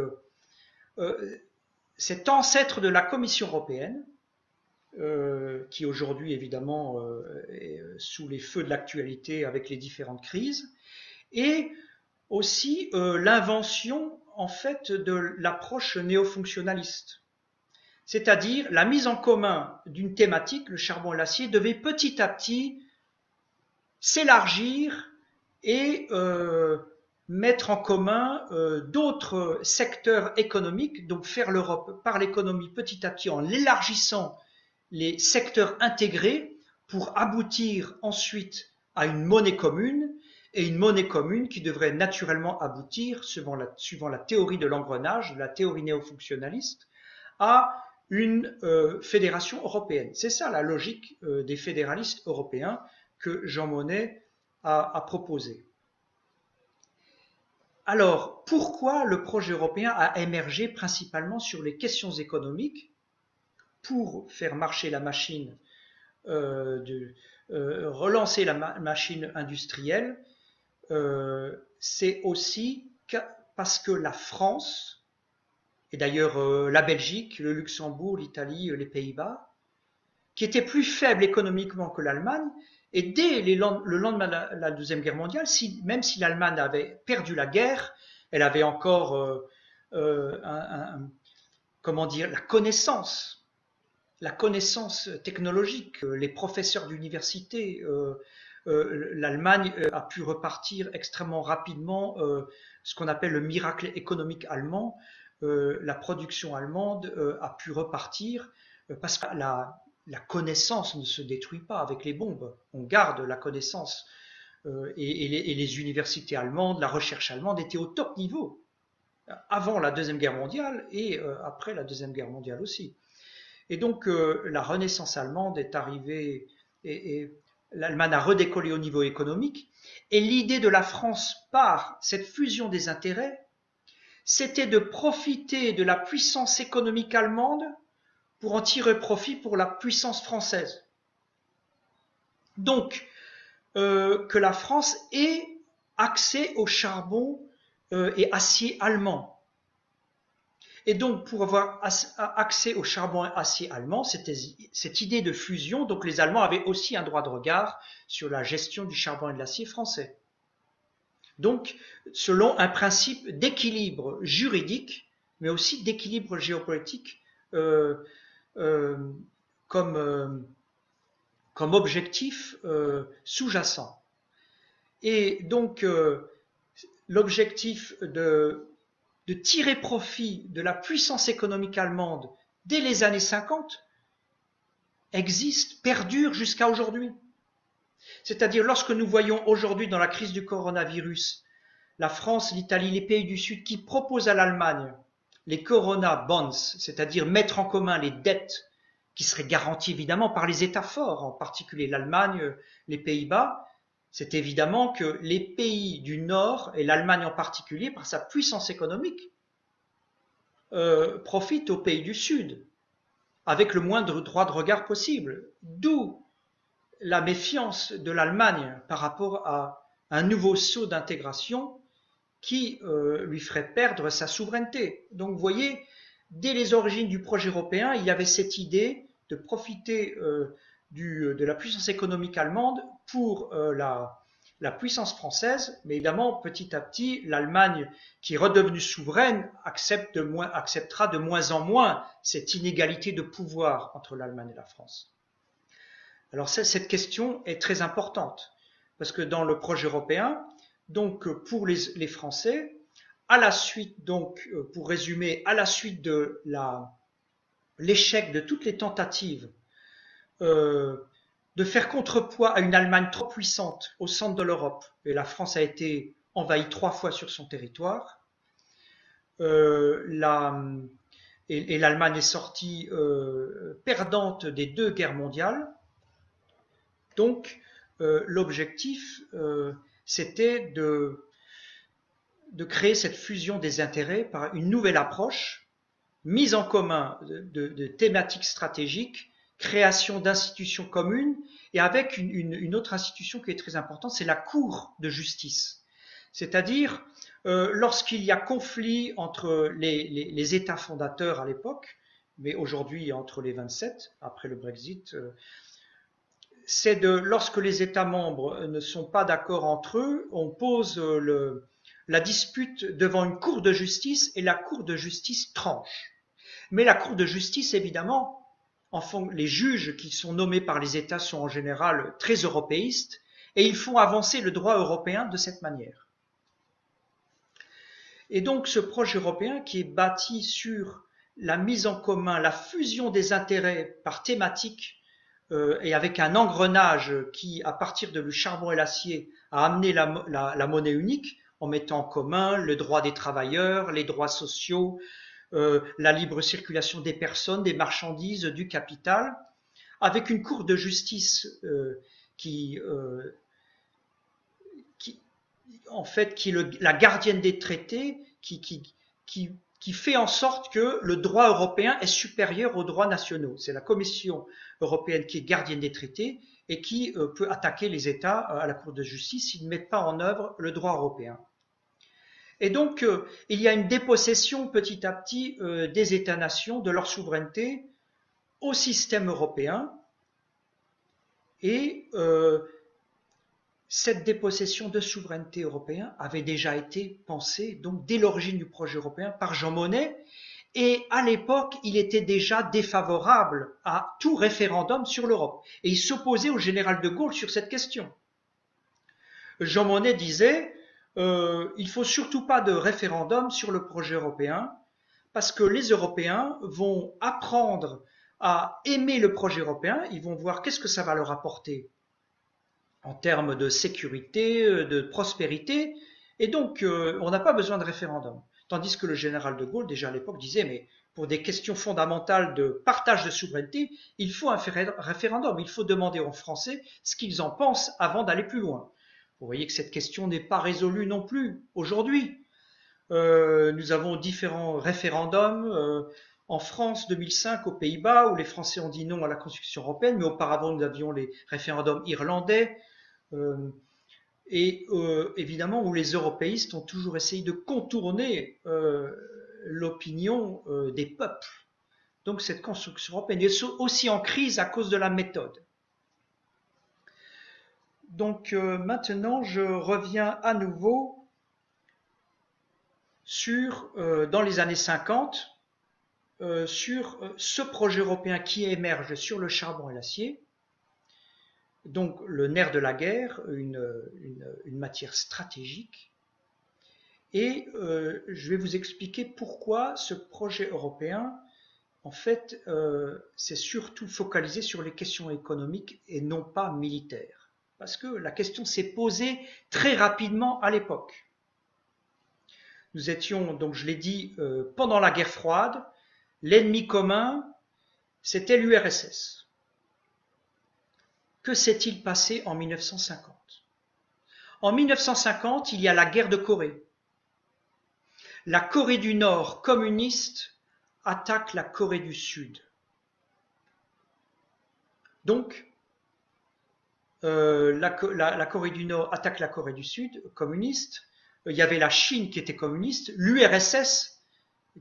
ancêtre de la Commission européenne, qui aujourd'hui évidemment est sous les feux de l'actualité avec les différentes crises, et aussi l'invention en fait de l'approche néo-fonctionnaliste. C'est-à-dire la mise en commun d'une thématique, le charbon et l'acier, devait petit à petit s'élargir et mettre en commun d'autres secteurs économiques, donc faire l'Europe par l'économie petit à petit en élargissant les secteurs intégrés pour aboutir ensuite à une monnaie commune, et une monnaie commune qui devrait naturellement aboutir, suivant la théorie de l'engrenage, la théorie néo-fonctionnaliste, à une fédération européenne. C'est ça la logique des fédéralistes européens que Jean Monnet a proposé. Alors, pourquoi le projet européen a émergé principalement sur les questions économiques pour faire marcher la machine, relancer la machine industrielle? C'est aussi parce que la France, et d'ailleurs la Belgique, le Luxembourg, l'Italie, les Pays-Bas, qui étaient plus faibles économiquement que l'Allemagne, et dès le lendemain de la Deuxième Guerre mondiale, même si l'Allemagne avait perdu la guerre, elle avait encore comment dire, la connaissance technologique, les professeurs d'université, l'Allemagne a pu repartir extrêmement rapidement, ce qu'on appelle le miracle économique allemand. La production allemande a pu repartir parce que la connaissance ne se détruit pas avec les bombes. On garde la connaissance. Et les universités allemandes, la recherche allemande était au top niveau avant la Deuxième Guerre mondiale et après la Deuxième Guerre mondiale aussi. Et donc la Renaissance allemande est arrivée et l'Allemagne a redécollé au niveau économique. Et l'idée de la France par cette fusion des intérêts, c'était de profiter de la puissance économique allemande pour en tirer profit pour la puissance française. Donc, que la France ait accès au charbon et acier allemand. Et donc, pour avoir accès au charbon et acier allemand, c'était cette idée de fusion. Donc, les Allemands avaient aussi un droit de regard sur la gestion du charbon et de l'acier français. Donc, selon un principe d'équilibre juridique, mais aussi d'équilibre géopolitique euh, euh, comme, comme objectif sous-jacent. Et donc, l'objectif de tirer profit de la puissance économique allemande dès les années 50 existe, perdure jusqu'à aujourd'hui. C'est-à-dire, lorsque nous voyons aujourd'hui dans la crise du coronavirus, la France, l'Italie, les pays du Sud qui proposent à l'Allemagne les Corona Bonds, c'est-à-dire mettre en commun les dettes qui seraient garanties évidemment par les États forts, en particulier l'Allemagne, les Pays-Bas, c'est évidemment que les pays du Nord, et l'Allemagne en particulier, par sa puissance économique, profitent aux pays du Sud, avec le moindre droit de regard possible. D'où la méfiance de l'Allemagne par rapport à un nouveau saut d'intégration qui lui ferait perdre sa souveraineté. Donc vous voyez, dès les origines du projet européen, il y avait cette idée de profiter de la puissance économique allemande pour la puissance française, mais évidemment, petit à petit, l'Allemagne, qui est redevenue souveraine, acceptera de moins en moins cette inégalité de pouvoir entre l'Allemagne et la France. Alors cette question est très importante, parce que dans le projet européen, donc pour les Français, à la suite, donc pour résumer, à la suite de l'échec de toutes les tentatives de faire contrepoids à une Allemagne trop puissante au centre de l'Europe, et la France a été envahie 3 fois sur son territoire, et l'Allemagne est sortie perdante des 2 guerres mondiales. Donc l'objectif c'était de créer cette fusion des intérêts par une nouvelle approche, mise en commun de thématiques stratégiques, création d'institutions communes, et avec une autre institution qui est très importante, c'est la Cour de justice. C'est-à-dire, lorsqu'il y a conflit entre les États fondateurs à l'époque, mais aujourd'hui entre les 27, après le Brexit, c'est lorsque les États membres ne sont pas d'accord entre eux, on pose la dispute devant une cour de justice et la cour de justice tranche. Mais la cour de justice, évidemment, les juges qui sont nommés par les États sont en général très européistes et ils font avancer le droit européen de cette manière. Et donc ce projet européen qui est bâti sur la mise en commun, la fusion des intérêts par thématique, et avec un engrenage qui, à partir de le charbon et l'acier, a amené la monnaie unique en mettant en commun le droit des travailleurs, les droits sociaux, la libre circulation des personnes, des marchandises, du capital, avec une cour de justice qui est la gardienne des traités, qui fait en sorte que le droit européen est supérieur aux droits nationaux. C'est la Commission européenne qui est gardienne des traités et qui peut attaquer les États à la Cour de justice s'ils ne mettent pas en œuvre le droit européen. Et donc, il y a une dépossession petit à petit des États-nations de leur souveraineté au système européen. Et cette dépossession de souveraineté européenne avait déjà été pensée, donc dès l'origine du projet européen, par Jean Monnet. Et à l'époque, il était déjà défavorable à tout référendum sur l'Europe. Et il s'opposait au général de Gaulle sur cette question. Jean Monnet disait il faut surtout pas de référendum sur le projet européen, parce que les Européens vont apprendre à aimer le projet européen, ils vont voir qu'est-ce que ça va leur apporter en termes de sécurité, de prospérité, et donc on n'a pas besoin de référendum. Tandis que le général de Gaulle, déjà à l'époque, disait mais pour des questions fondamentales de partage de souveraineté, il faut un référendum, il faut demander aux Français ce qu'ils en pensent avant d'aller plus loin. Vous voyez que cette question n'est pas résolue non plus aujourd'hui. Nous avons différents référendums en France 2005, aux Pays-Bas, où les Français ont dit non à la Constitution européenne, mais auparavant nous avions les référendums irlandais, et évidemment où les européistes ont toujours essayé de contourner l'opinion des peuples. Donc cette construction européenne est aussi en crise à cause de la méthode. Donc maintenant je reviens à nouveau dans les années 50 sur ce projet européen qui émerge sur le charbon et l'acier, donc le nerf de la guerre, une matière stratégique. Et je vais vous expliquer pourquoi ce projet européen, en fait, s'est surtout focalisé sur les questions économiques et non pas militaires. Parce que la question s'est posée très rapidement à l'époque. Nous étions, donc je l'ai dit, pendant la guerre froide, l'ennemi commun, c'était l'URSS. Que s'est-il passé en 1950? En 1950, il y a la guerre de Corée. La Corée du Nord communiste attaque la Corée du Sud. Donc, la Corée du Nord attaque la Corée du Sud communiste. Il y avait la Chine qui était communiste, l'URSS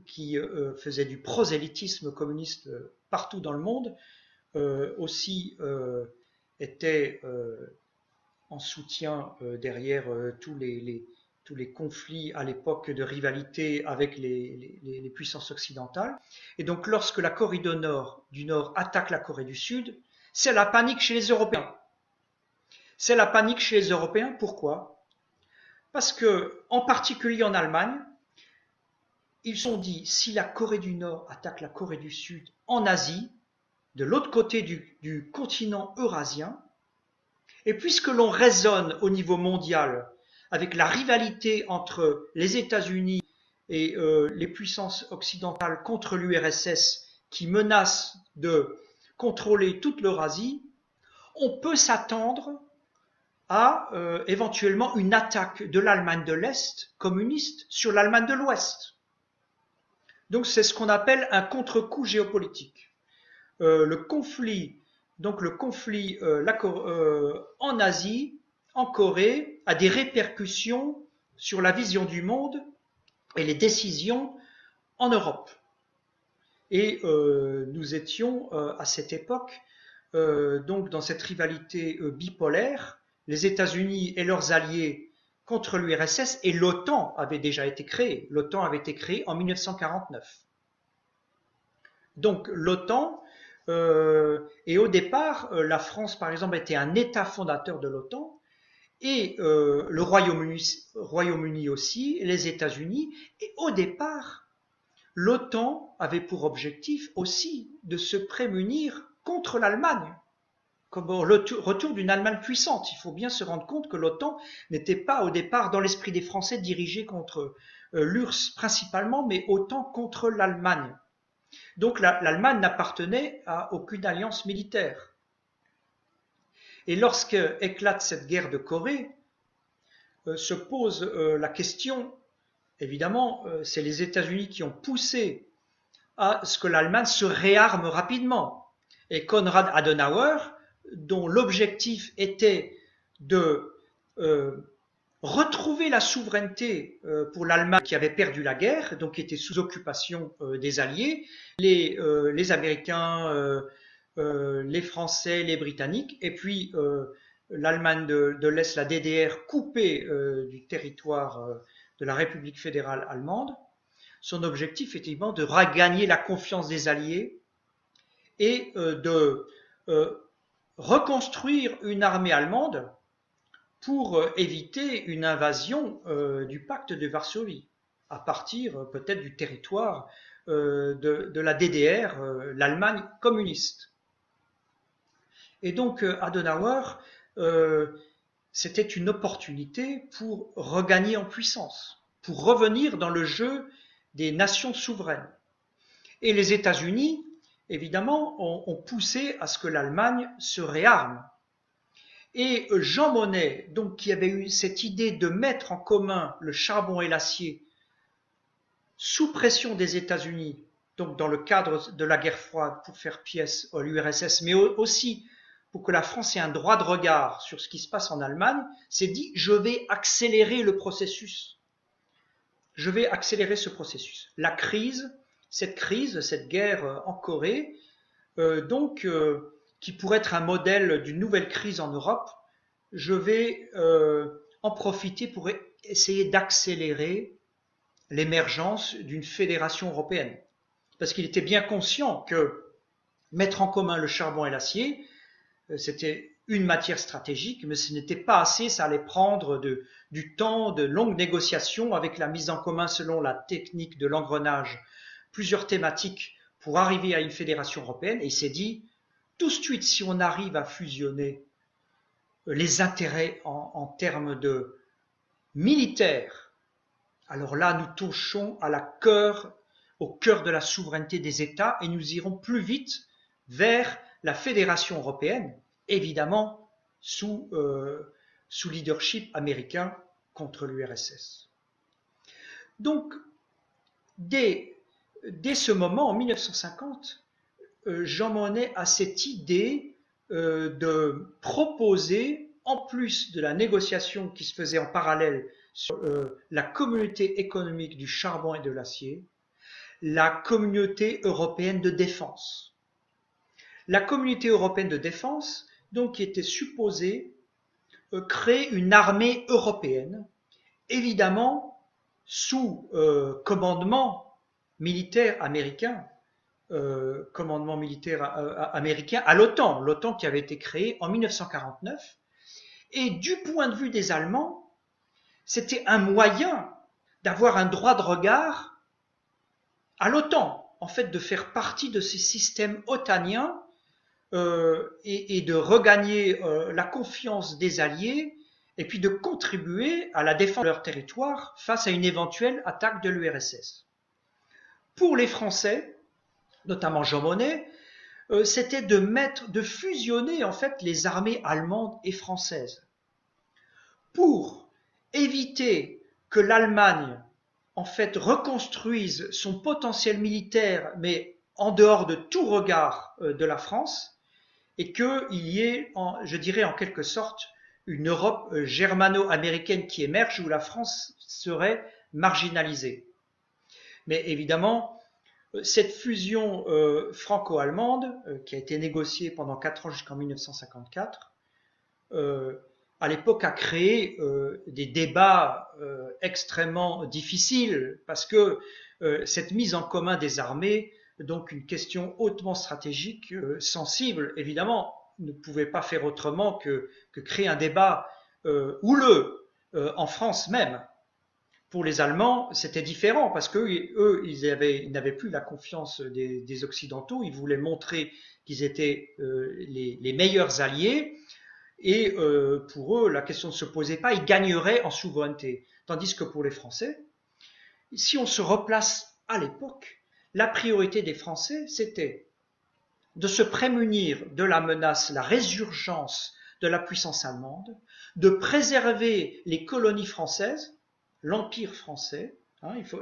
qui faisait du prosélytisme communiste partout dans le monde, aussi était en soutien derrière tous les conflits à l'époque de rivalité avec les puissances occidentales. Et donc lorsque la Corée du Nord attaque la Corée du Sud, c'est la panique chez les Européens. C'est la panique chez les Européens, pourquoi? Parce que, en particulier en Allemagne, ils se sont dit, si la Corée du Nord attaque la Corée du Sud en Asie, de l'autre côté du continent eurasien, et puisque l'on raisonne au niveau mondial avec la rivalité entre les États-Unis et les puissances occidentales contre l'URSS qui menacent de contrôler toute l'Eurasie, on peut s'attendre à éventuellement une attaque de l'Allemagne de l'Est communiste sur l'Allemagne de l'Ouest. Donc c'est ce qu'on appelle un contre-coup géopolitique. Le conflit en Asie, en Corée, a des répercussions sur la vision du monde et les décisions en Europe. Et nous étions à cette époque donc dans cette rivalité bipolaire, les États-Unis et leurs alliés contre l'URSS, et l'OTAN avait déjà été créée. L'OTAN avait été créée en 1949. Donc l'OTAN, et au départ, la France par exemple était un État fondateur de l'OTAN, et le Royaume-Uni aussi, et les États-Unis, et au départ, l'OTAN avait pour objectif aussi de se prémunir contre l'Allemagne, comme le retour d'une Allemagne puissante. Il faut bien se rendre compte que l'OTAN n'était pas au départ dans l'esprit des Français dirigé contre l'URSS principalement, mais autant contre l'Allemagne. Donc l'Allemagne n'appartenait à aucune alliance militaire. Et lorsque éclate cette guerre de Corée, se pose la question, évidemment, c'est les États-Unis qui ont poussé à ce que l'Allemagne se réarme rapidement. Et Konrad Adenauer, dont l'objectif était de retrouver la souveraineté pour l'Allemagne qui avait perdu la guerre, donc qui était sous occupation des Alliés, les Américains, les Français, les Britanniques, et puis l'Allemagne de l'Est, la DDR, coupée du territoire de la République fédérale allemande. Son objectif était de regagner la confiance des Alliés et de reconstruire une armée allemande pour éviter une invasion du pacte de Varsovie, à partir peut-être du territoire de la DDR, l'Allemagne communiste. Et donc Adenauer, c'était une opportunité pour regagner en puissance, pour revenir dans le jeu des nations souveraines. Et les États-Unis, évidemment, ont poussé à ce que l'Allemagne se réarme. Et Jean Monnet, donc, qui avait eu cette idée de mettre en commun le charbon et l'acier sous pression des États-Unis, donc dans le cadre de la guerre froide pour faire pièce à l'URSS, mais aussi pour que la France ait un droit de regard sur ce qui se passe en Allemagne, s'est dit je vais accélérer le processus. Je vais accélérer ce processus. La crise, cette guerre en Corée, qui pourrait être un modèle d'une nouvelle crise en Europe, je vais en profiter pour essayer d'accélérer l'émergence d'une fédération européenne. Parce qu'il était bien conscient que mettre en commun le charbon et l'acier, c'était une matière stratégique, mais ce n'était pas assez, ça allait prendre du temps, de longues négociations avec la mise en commun selon la technique de l'engrenage, plusieurs thématiques pour arriver à une fédération européenne, et il s'est dit, tout de suite, si on arrive à fusionner les intérêts en termes de militaires, alors là, nous touchons au cœur de la souveraineté des États et nous irons plus vite vers la fédération européenne, évidemment sous leadership américain contre l'URSS. Donc, dès ce moment, en 1950, Jean Monnet a cette idée de proposer, en plus de la négociation qui se faisait en parallèle sur la communauté économique du charbon et de l'acier, la communauté européenne de défense. La communauté européenne de défense, donc, qui était supposée créer une armée européenne, évidemment sous commandement militaire américain, à l'OTAN, l'OTAN qui avait été créée en 1949. Et du point de vue des Allemands, c'était un moyen d'avoir un droit de regard à l'OTAN, en fait de faire partie de ces systèmes otaniens et de regagner la confiance des alliés et puis de contribuer à la défense de leur territoire face à une éventuelle attaque de l'URSS. Pour les Français, notamment Jean Monnet, c'était de fusionner en fait les armées allemandes et françaises pour éviter que l'Allemagne en fait reconstruise son potentiel militaire, mais en dehors de tout regard de la France, et qu'il y ait, je dirais en quelque sorte, une Europe germano-américaine qui émerge où la France serait marginalisée. Mais évidemment, cette fusion franco-allemande, qui a été négociée pendant 4 ans jusqu'en 1954, à l'époque a créé des débats extrêmement difficiles parce que cette mise en commun des armées, donc une question hautement stratégique, sensible, évidemment, ne pouvait pas faire autrement que créer un débat houleux en France même. Pour les Allemands, c'était différent parce qu'eux, ils n'avaient plus la confiance des Occidentaux, ils voulaient montrer qu'ils étaient les meilleurs alliés. Et pour eux, la question ne se posait pas, ils gagneraient en souveraineté. Tandis que pour les Français, si on se replace à l'époque, la priorité des Français, c'était de se prémunir de la menace, la résurgence de la puissance allemande, de préserver les colonies françaises, l'Empire français.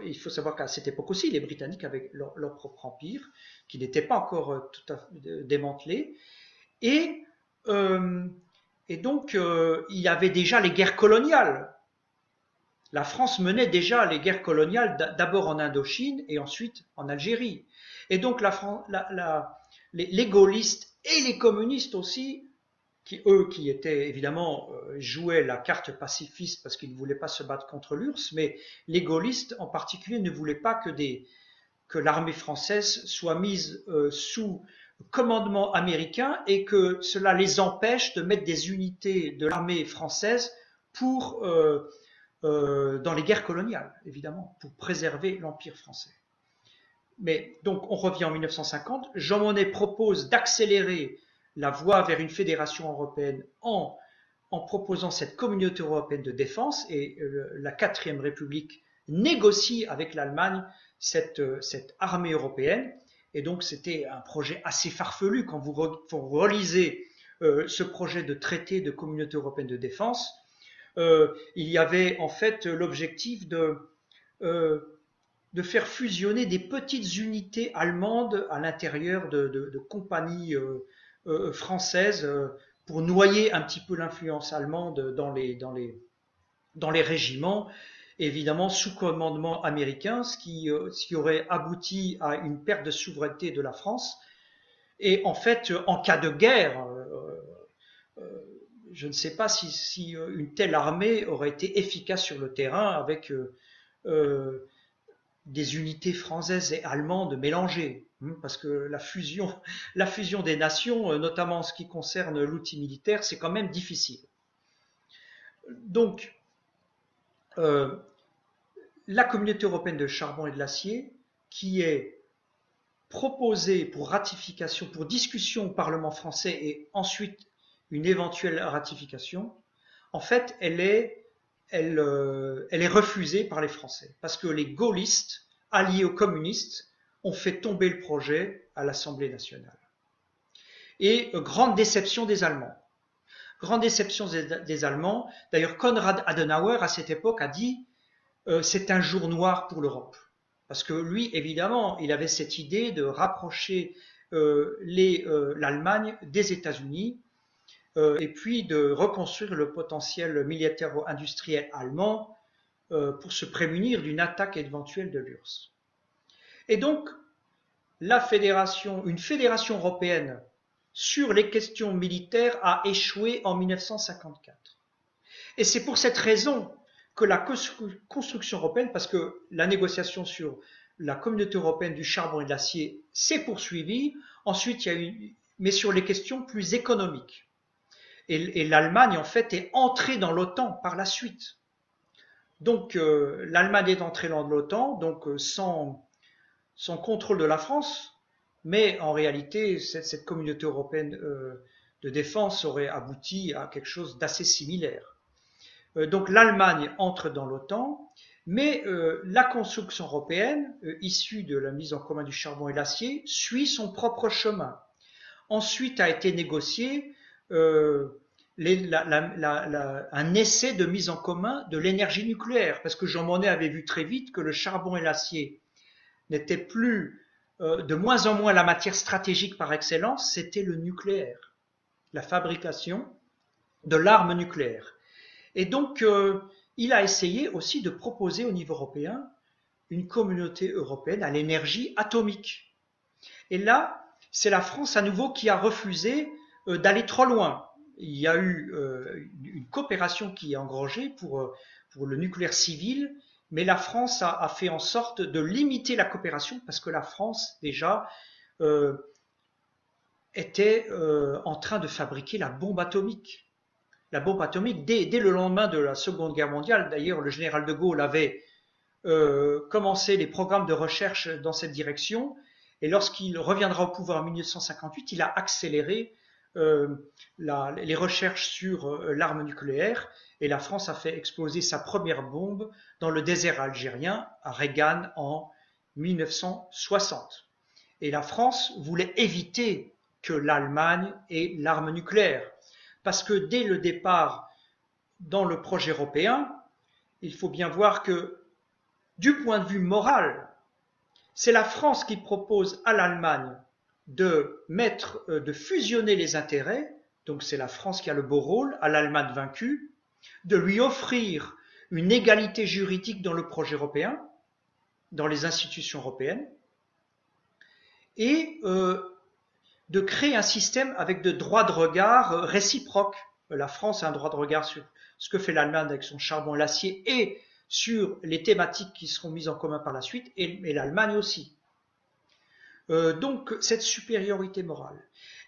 Il faut savoir qu'à cette époque aussi, les Britanniques avaient leur propre empire, qui n'était pas encore tout à fait démantelé. Et donc, il y avait déjà les guerres coloniales. La France menait déjà les guerres coloniales d'abord en Indochine et ensuite en Algérie. Et donc, les gaullistes et les communistes aussi, qui étaient évidemment jouaient la carte pacifiste parce qu'ils ne voulaient pas se battre contre l'URSS, mais les gaullistes en particulier ne voulaient pas que l'armée française soit mise sous commandement américain et que cela les empêche de mettre des unités de l'armée française dans les guerres coloniales, évidemment, pour préserver l'Empire français. Mais donc, on revient en 1950. Jean Monnet propose d'accélérer la voie vers une fédération européenne en proposant cette communauté européenne de défense, et la 4e République négocie avec l'Allemagne cette armée européenne. Et donc, c'était un projet assez farfelu quand vous relisez ce projet de traité de communauté européenne de défense. Il y avait en fait l'objectif de faire fusionner des petites unités allemandes à l'intérieur de compagnies françaises pour noyer un petit peu l'influence allemande dans les régiments, évidemment sous commandement américain, ce qui aurait abouti à une perte de souveraineté de la France. Et en fait, en cas de guerre, je ne sais pas si une telle armée aurait été efficace sur le terrain avec des unités françaises et allemandes mélangées, parce que la fusion des nations, notamment en ce qui concerne l'outil militaire, c'est quand même difficile. Donc, euh, la communauté européenne de charbon et de l'acier, qui est proposée pour ratification, pour discussion au Parlement français et ensuite une éventuelle ratification, en fait, elle est refusée par les Français parce que les gaullistes, alliés aux communistes, ont fait tomber le projet à l'Assemblée nationale. Et grande déception des Allemands. Grande déception des Allemands. D'ailleurs, Konrad Adenauer, à cette époque, a dit c'est un jour noir pour l'Europe. Parce que lui, évidemment, il avait cette idée de rapprocher l'Allemagne des États-Unis et puis de reconstruire le potentiel militaire-industriel allemand pour se prémunir d'une attaque éventuelle de l'URSS. Et donc, une fédération européenne sur les questions militaires a échoué en 1954. Et c'est pour cette raison que la construction européenne, parce que la négociation sur la communauté européenne du charbon et de l'acier s'est poursuivie, ensuite il y a eu, mais sur les questions plus économiques. Et l'Allemagne, en fait, est entrée dans l'OTAN par la suite. Donc, l'Allemagne est entrée dans l'OTAN, donc sans contrôle de la France, mais en réalité, cette communauté européenne de défense aurait abouti à quelque chose d'assez similaire. Donc, l'Allemagne entre dans l'OTAN, mais la construction européenne, issue de la mise en commun du charbon et de l'acier, suit son propre chemin. Ensuite a été négocié un essai de mise en commun de l'énergie nucléaire, parce que Jean Monnet avait vu très vite que le charbon et l'acier n'étaient plus de moins en moins la matière stratégique par excellence, c'était le nucléaire, la fabrication de l'arme nucléaire. Et donc, il a essayé aussi de proposer au niveau européen une communauté européenne à l'énergie atomique. Et là, c'est la France à nouveau qui a refusé d'aller trop loin. Il y a eu une coopération qui est engagée pour le nucléaire civil, mais la France a fait en sorte de limiter la coopération parce que la France, déjà, était en train de fabriquer la bombe atomique. La bombe atomique, dès le lendemain de la Seconde Guerre mondiale, d'ailleurs, le général de Gaulle avait commencé les programmes de recherche dans cette direction, et lorsqu'il reviendra au pouvoir en 1958, il a accéléré les recherches sur l'arme nucléaire, et la France a fait exploser sa première bombe dans le désert algérien à Regan en 1960. Et la France voulait éviter que l'Allemagne ait l'arme nucléaire, parce que dès le départ dans le projet européen, il faut bien voir que du point de vue moral, c'est la France qui propose à l'Allemagne de fusionner les intérêts, donc c'est la France qui a le beau rôle, à l'Allemagne vaincue, de lui offrir une égalité juridique dans le projet européen, dans les institutions européennes, et de créer un système avec de droits de regard réciproques. La France a un droit de regard sur ce que fait l'Allemagne avec son charbon et l'acier et sur les thématiques qui seront mises en commun par la suite, et l'Allemagne aussi. Donc cette supériorité morale.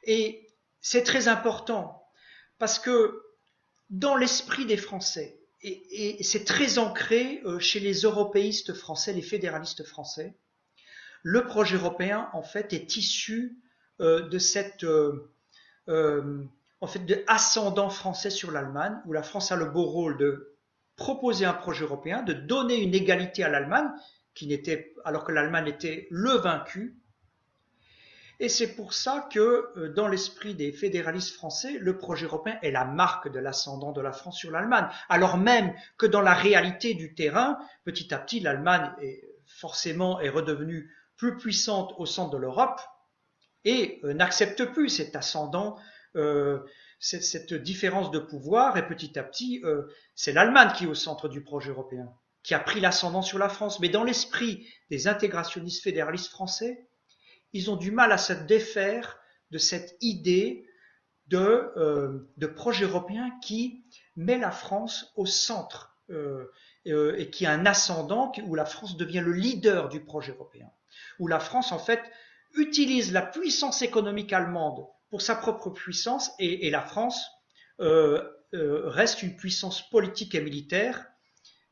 Et c'est très important parce que dans l'esprit des Français, et c'est très ancré chez les européistes français, les fédéralistes français, le projet européen en fait est issu de cette en fait de ascendant français sur l'Allemagne, où la France a le beau rôle de proposer un projet européen, de donner une égalité à l'Allemagne, alors que l'Allemagne était le vaincu. Et c'est pour ça que dans l'esprit des fédéralistes français, le projet européen est la marque de l'ascendant de la France sur l'Allemagne, alors même que dans la réalité du terrain, petit à petit, l'Allemagne est redevenue plus puissante au centre de l'Europe et n'accepte plus cet ascendant, cette différence de pouvoir, et petit à petit, c'est l'Allemagne qui est au centre du projet européen, qui a pris l'ascendant sur la France. Mais dans l'esprit des intégrationnistes fédéralistes français, ils ont du mal à se défaire de cette idée de projet européen qui met la France au centre et qui a un ascendant, où la France devient le leader du projet européen, où la France en fait utilise la puissance économique allemande pour sa propre puissance, et la France reste une puissance politique et militaire,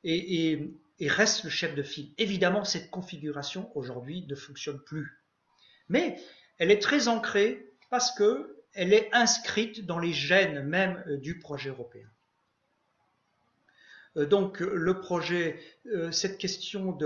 et reste le chef de file. Évidemment, cette configuration aujourd'hui ne fonctionne plus. Mais elle est très ancrée parce qu'elle est inscrite dans les gènes même du projet européen. Donc le projet, cette question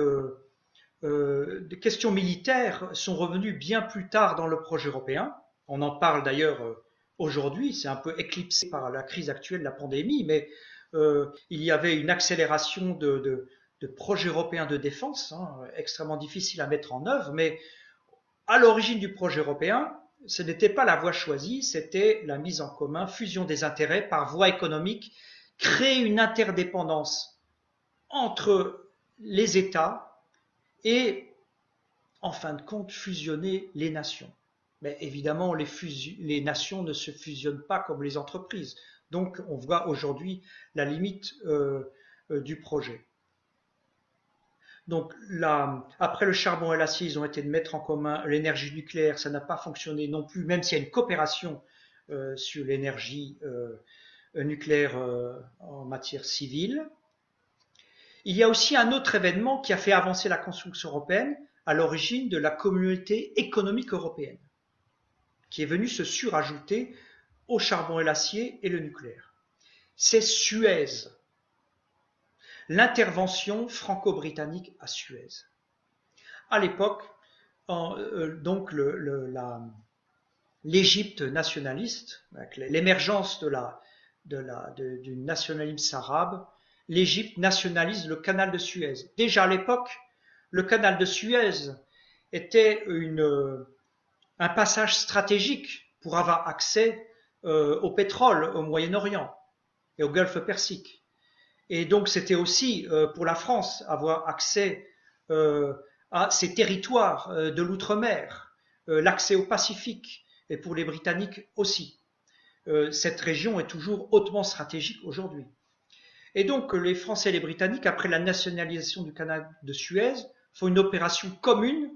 des questions militaires sont revenues bien plus tard dans le projet européen. On en parle d'ailleurs aujourd'hui, c'est un peu éclipsé par la crise actuelle de la pandémie, mais il y avait une accélération de projets européens de défense, extrêmement difficile à mettre en œuvre, mais à l'origine du projet européen, ce n'était pas la voie choisie, c'était la mise en commun, fusion des intérêts par voie économique, créer une interdépendance entre les États et, en fin de compte, fusionner les nations. Mais évidemment, les nations ne se fusionnent pas comme les entreprises. Donc, on voit aujourd'hui la limite du projet. Donc, après le charbon et l'acier, ils ont été de mettre en commun l'énergie nucléaire. Ça n'a pas fonctionné non plus, même s'il y a une coopération sur l'énergie nucléaire en matière civile. Il y a aussi un autre événement qui a fait avancer la construction européenne à l'origine de la communauté économique européenne, qui est venue se surajouter au charbon et l'acier et le nucléaire. C'est Suez, l'intervention franco-britannique à Suez. À l'époque, donc l'Égypte nationaliste, avec l'émergence du nationalisme arabe, l'Égypte nationalise le canal de Suez. Déjà à l'époque, le canal de Suez était un passage stratégique pour avoir accès au pétrole au Moyen-Orient et au Golfe Persique. Et donc c'était aussi pour la France avoir accès à ces territoires de l'outre-mer, l'accès au Pacifique, et pour les Britanniques aussi. Cette région est toujours hautement stratégique aujourd'hui. Et donc les Français et les Britanniques, après la nationalisation du canal de Suez, font une opération commune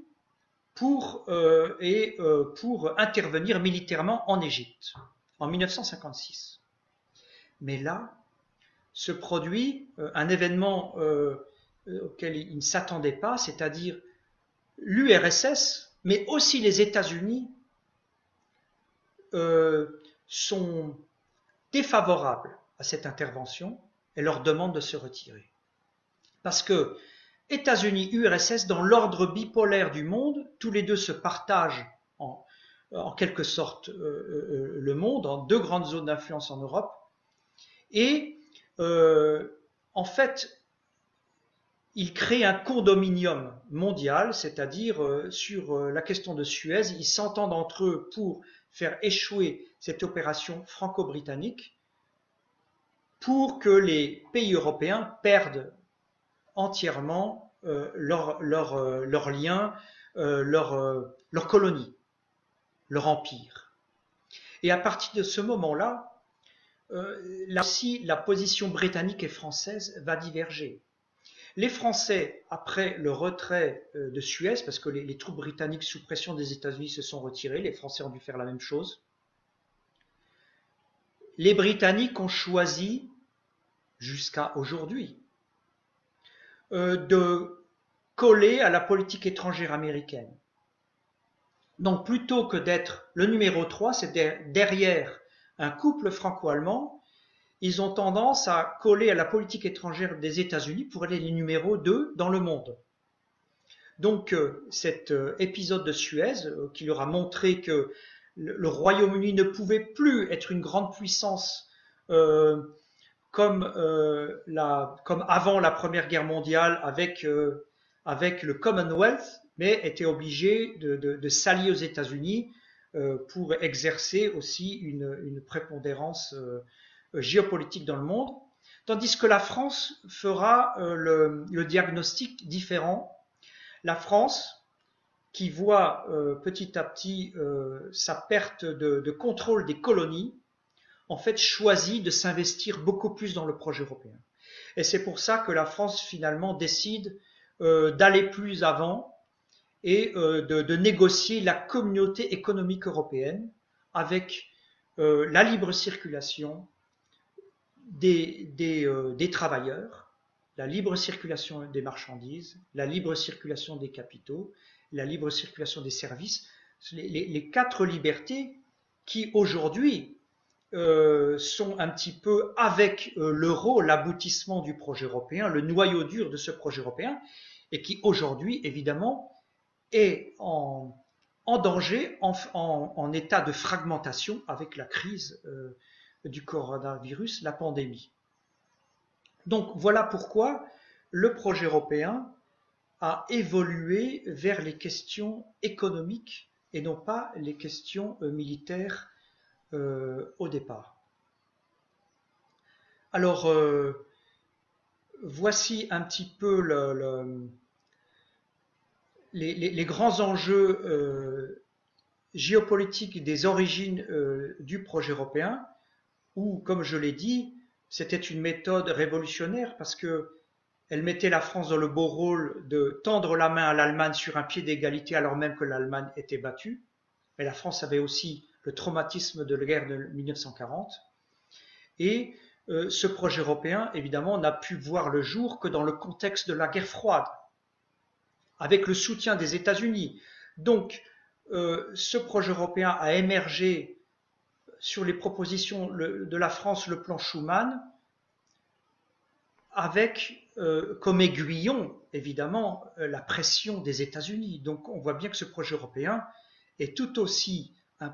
pour intervenir militairement en Égypte en 1956. Mais là, se produit un événement auquel ils ne s'attendaient pas, c'est-à-dire l'URSS, mais aussi les États-Unis sont défavorables à cette intervention et leur demandent de se retirer. Parce que États-Unis, URSS, dans l'ordre bipolaire du monde, tous les deux se partagent en quelque sorte le monde, en deux grandes zones d'influence en Europe, et en fait, ils créent un condominium mondial, c'est-à-dire sur la question de Suez, ils s'entendent entre eux pour faire échouer cette opération franco-britannique pour que les pays européens perdent entièrement leur lien, leur colonie, leur empire. Et à partir de ce moment-là, là aussi, la position britannique et française va diverger. Les Français, après le retrait de Suez, parce que les troupes britanniques sous pression des États-Unis se sont retirées, les Français ont dû faire la même chose. Les Britanniques ont choisi, jusqu'à aujourd'hui, de coller à la politique étrangère américaine. Donc plutôt que d'être le numéro 3, c'est derrière un couple franco-allemand, ils ont tendance à coller à la politique étrangère des États-Unis pour aller les numéros 2 dans le monde. Donc cet épisode de Suez, qui leur a montré que le Royaume-Uni ne pouvait plus être une grande puissance comme avant la Première Guerre mondiale avec le Commonwealth, mais était obligé de s'allier aux États-Unis pour exercer aussi une prépondérance géopolitique dans le monde, tandis que la France fera le diagnostic différent. La France, qui voit petit à petit sa perte de contrôle des colonies, en fait choisit de s'investir beaucoup plus dans le projet européen. Et c'est pour ça que la France finalement décide d'aller plus avant et de négocier la communauté économique européenne avec la libre circulation des travailleurs, la libre circulation des marchandises, la libre circulation des capitaux, la libre circulation des services, les quatre libertés qui aujourd'hui sont un petit peu avec l'euro l'aboutissement du projet européen, le noyau dur de ce projet européen, et qui aujourd'hui évidemment est en danger, en état de fragmentation avec la crise du coronavirus, la pandémie. Donc voilà pourquoi le projet européen a évolué vers les questions économiques et non pas les questions militaires au départ. Alors, voici un petit peu les grands enjeux géopolitiques des origines du projet européen, où, comme je l'ai dit, c'était une méthode révolutionnaire parce que elle mettait la France dans le beau rôle de tendre la main à l'Allemagne sur un pied d'égalité alors même que l'Allemagne était battue. Mais la France avait aussi le traumatisme de la guerre de 1940. Et ce projet européen, évidemment, n'a pu voir le jour que dans le contexte de la guerre froide, avec le soutien des États-Unis. Donc, ce projet européen a émergé sur les propositions de la France, le plan Schuman, avec comme aiguillon, évidemment, la pression des États-Unis. Donc on voit bien que ce projet européen est tout aussi un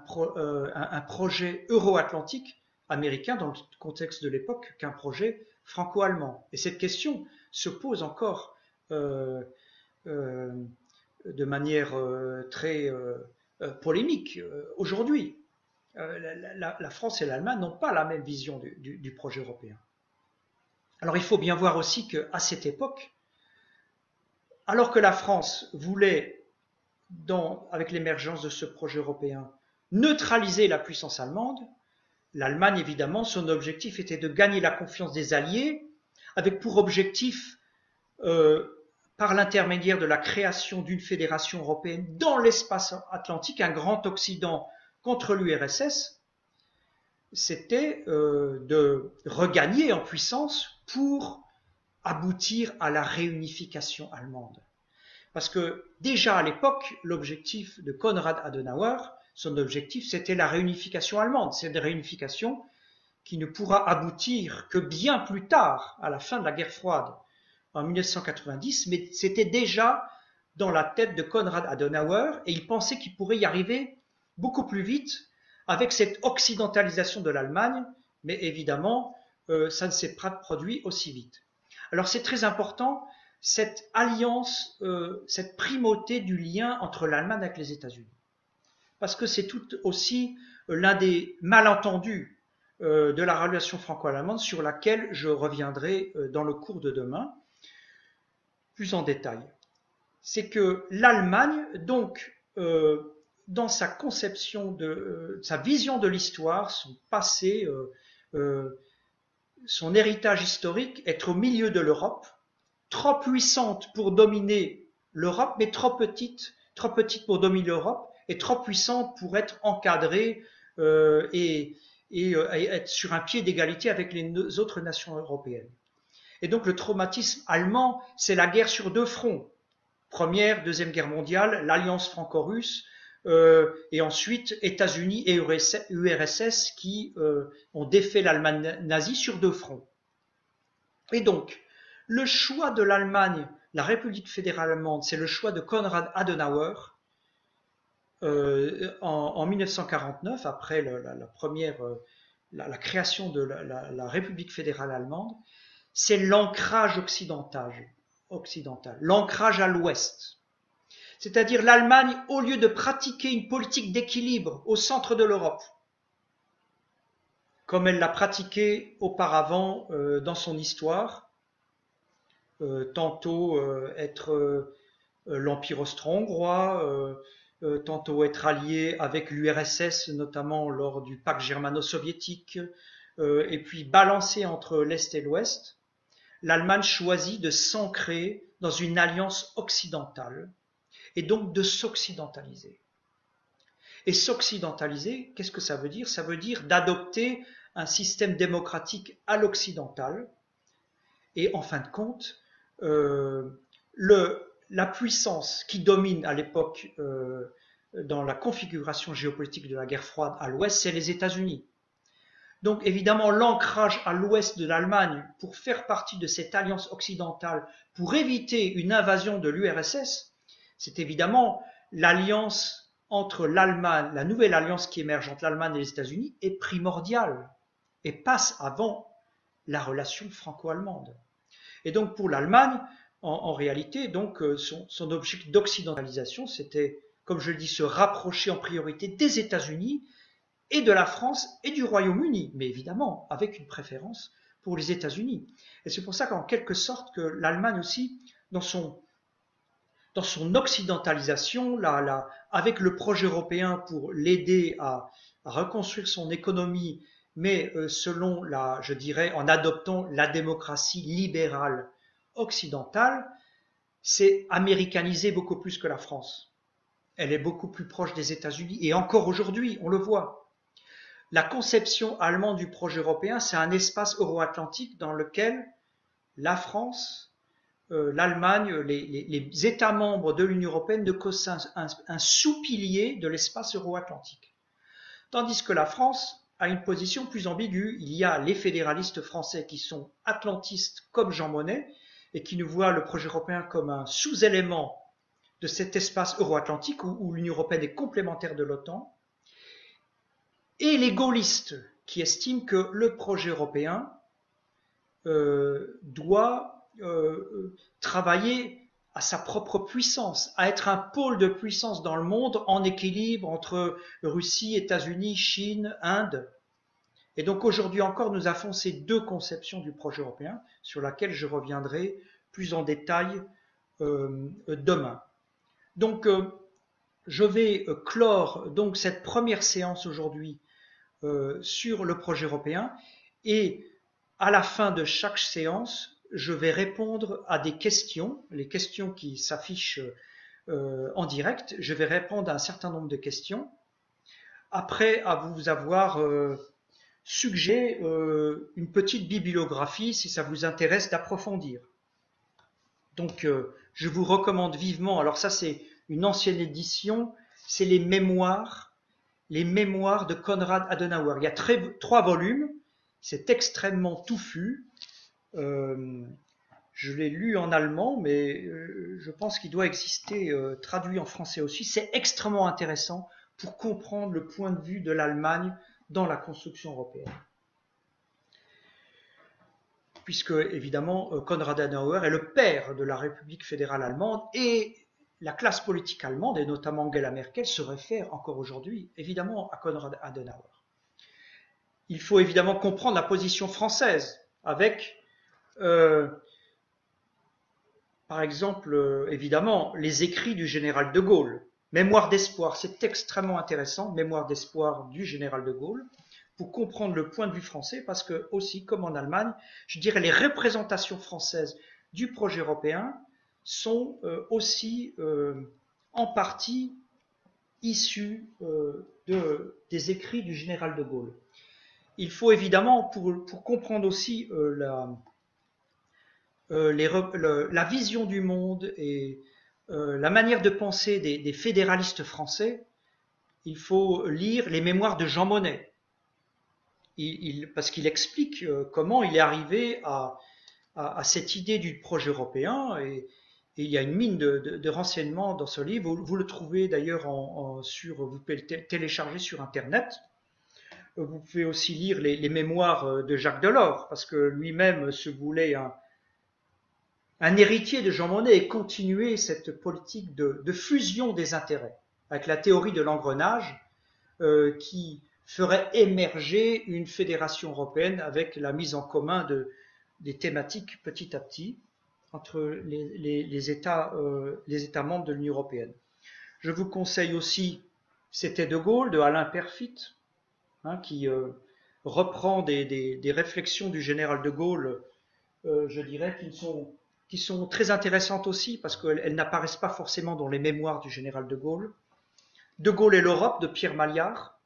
projet euro-atlantique américain dans le contexte de l'époque qu'un projet franco-allemand. Et cette question se pose encore de manière très polémique aujourd'hui. La France et l'Allemagne n'ont pas la même vision du projet européen. Alors il faut bien voir aussi qu'à cette époque, alors que la France voulait, avec l'émergence de ce projet européen, neutraliser la puissance allemande, l'Allemagne, évidemment, son objectif était de gagner la confiance des Alliés, avec pour objectif, par l'intermédiaire de la création d'une fédération européenne dans l'espace atlantique, un grand Occident contre l'URSS, c'était de regagner en puissance pour aboutir à la réunification allemande. Parce que déjà à l'époque, l'objectif de Konrad Adenauer, son objectif, c'était la réunification allemande. C'est une réunification qui ne pourra aboutir que bien plus tard, à la fin de la guerre froide, en 1990, mais c'était déjà dans la tête de Konrad Adenauer, et il pensait qu'il pourrait y arriver beaucoup plus vite avec cette occidentalisation de l'Allemagne, mais évidemment, ça ne s'est pas produit aussi vite. Alors c'est très important, cette alliance, cette primauté du lien entre l'Allemagne avec les États-Unis. Parce que c'est tout aussi l'un des malentendus de la relation franco-allemande sur laquelle je reviendrai dans le cours de demain, plus en détail. C'est que l'Allemagne, donc, dans sa conception, sa vision de l'histoire, son passé, son héritage historique, être au milieu de l'Europe, trop puissante pour dominer l'Europe, mais trop petite pour dominer l'Europe, et trop puissante pour être encadrée et être sur un pied d'égalité avec les autres nations européennes. Et donc le traumatisme allemand, c'est la guerre sur deux fronts. Première, Deuxième Guerre mondiale, l'alliance franco-russe, et ensuite États-Unis et URSS qui ont défait l'Allemagne nazie sur deux fronts. Et donc, le choix de l'Allemagne, la République fédérale allemande, c'est le choix de Konrad Adenauer en 1949, après la création de la République fédérale allemande. C'est l'ancrage occidental, l'ancrage à l'ouest. C'est-à-dire l'Allemagne, au lieu de pratiquer une politique d'équilibre au centre de l'Europe, comme elle l'a pratiqué auparavant dans son histoire, tantôt être l'Empire austro-hongrois, tantôt être allié avec l'URSS, notamment lors du pacte germano-soviétique, et puis balancer entre l'Est et l'Ouest. l'Allemagne choisit de s'ancrer dans une alliance occidentale et donc de s'occidentaliser. Et s'occidentaliser, qu'est-ce que ça veut dire? Ça veut dire d'adopter un système démocratique à l'occidental. Et en fin de compte, la puissance qui domine à l'époque dans la configuration géopolitique de la guerre froide à l'ouest, c'est les États-Unis. Donc évidemment, l'ancrage à l'ouest de l'Allemagne pour faire partie de cette alliance occidentale, pour éviter une invasion de l'URSS, c'est évidemment l'alliance entre l'Allemagne, la nouvelle alliance qui émerge entre l'Allemagne et les États-Unis est primordiale et passe avant la relation franco-allemande. Et donc pour l'Allemagne, en réalité, donc son objectif d'occidentalisation, c'était, comme je le dis, se rapprocher en priorité des États-Unis et de la France et du Royaume-Uni, mais évidemment avec une préférence pour les États-Unis. Et c'est pour ça qu'en quelque sorte que l'Allemagne aussi, dans son occidentalisation, avec le projet européen pour l'aider à reconstruire son économie, mais selon je dirais, en adoptant la démocratie libérale occidentale, c'est américanisé beaucoup plus que la France. Elle est beaucoup plus proche des États-Unis, et encore aujourd'hui, on le voit. La conception allemande du projet européen, c'est un espace euro-atlantique dans lequel la France, l'Allemagne, les États membres de l'Union européenne ne constituent un sous-pilier de l'espace euro-atlantique. Tandis que la France a une position plus ambiguë. Il y a les fédéralistes français qui sont atlantistes comme Jean Monnet et qui ne voient le projet européen comme un sous-élément de cet espace euro-atlantique où l'Union européenne est complémentaire de l'OTAN, et les gaullistes qui estiment que le projet européen doit travailler à sa propre puissance, à être un pôle de puissance dans le monde en équilibre entre Russie, États-Unis, Chine, Inde. Et donc aujourd'hui encore, nous avons ces deux conceptions du projet européen sur laquelle je reviendrai plus en détail demain. Donc je vais clore donc cette première séance aujourd'hui sur le projet européen, et à la fin de chaque séance, je vais répondre à des questions, les questions qui s'affichent en direct. Je vais répondre à un certain nombre de questions après à vous avoir suggéré une petite bibliographie si ça vous intéresse d'approfondir. Donc je vous recommande vivement, alors ça c'est une ancienne édition, c'est les mémoires de Konrad Adenauer. Il y a 3 volumes, c'est extrêmement touffu. Je l'ai lu en allemand, mais je pense qu'il doit exister traduit en français aussi. C'est extrêmement intéressant pour comprendre le point de vue de l'Allemagne dans la construction européenne. Puisque, évidemment, Konrad Adenauer est le père de la République fédérale allemande, et la classe politique allemande, et notamment Angela Merkel, se réfère encore aujourd'hui, évidemment, à Konrad Adenauer. Il faut évidemment comprendre la position française, avec, par exemple, évidemment, les écrits du général de Gaulle. Mémoire d'espoir, c'est extrêmement intéressant, Mémoire d'espoir du général de Gaulle, pour comprendre le point de vue français, parce que aussi, comme en Allemagne, je dirais les représentations françaises du projet européen sont aussi en partie issues des écrits du général de Gaulle. Il faut évidemment, pour comprendre aussi la vision du monde et la manière de penser des fédéralistes français, il faut lire les mémoires de Jean Monnet. Parce qu'il explique comment il est arrivé à cette idée du projet européen, et il y a une mine de renseignements dans ce livre. Vous le trouvez d'ailleurs vous pouvez le télécharger sur Internet. Vous pouvez aussi lire les mémoires de Jacques Delors, parce que lui-même se voulait un héritier de Jean Monnet et continuer cette politique de fusion des intérêts, avec la théorie de l'engrenage qui ferait émerger une fédération européenne avec la mise en commun des thématiques petit à petit entre les États membres de l'Union européenne. Je vous conseille aussi C'était de Gaulle de Alain Perfit, qui reprend des réflexions du général de Gaulle je dirais, qui sont très intéressantes aussi, parce qu'elles n'apparaissent pas forcément dans les mémoires du général de Gaulle. De Gaulle et l'Europe, de Pierre Maillard,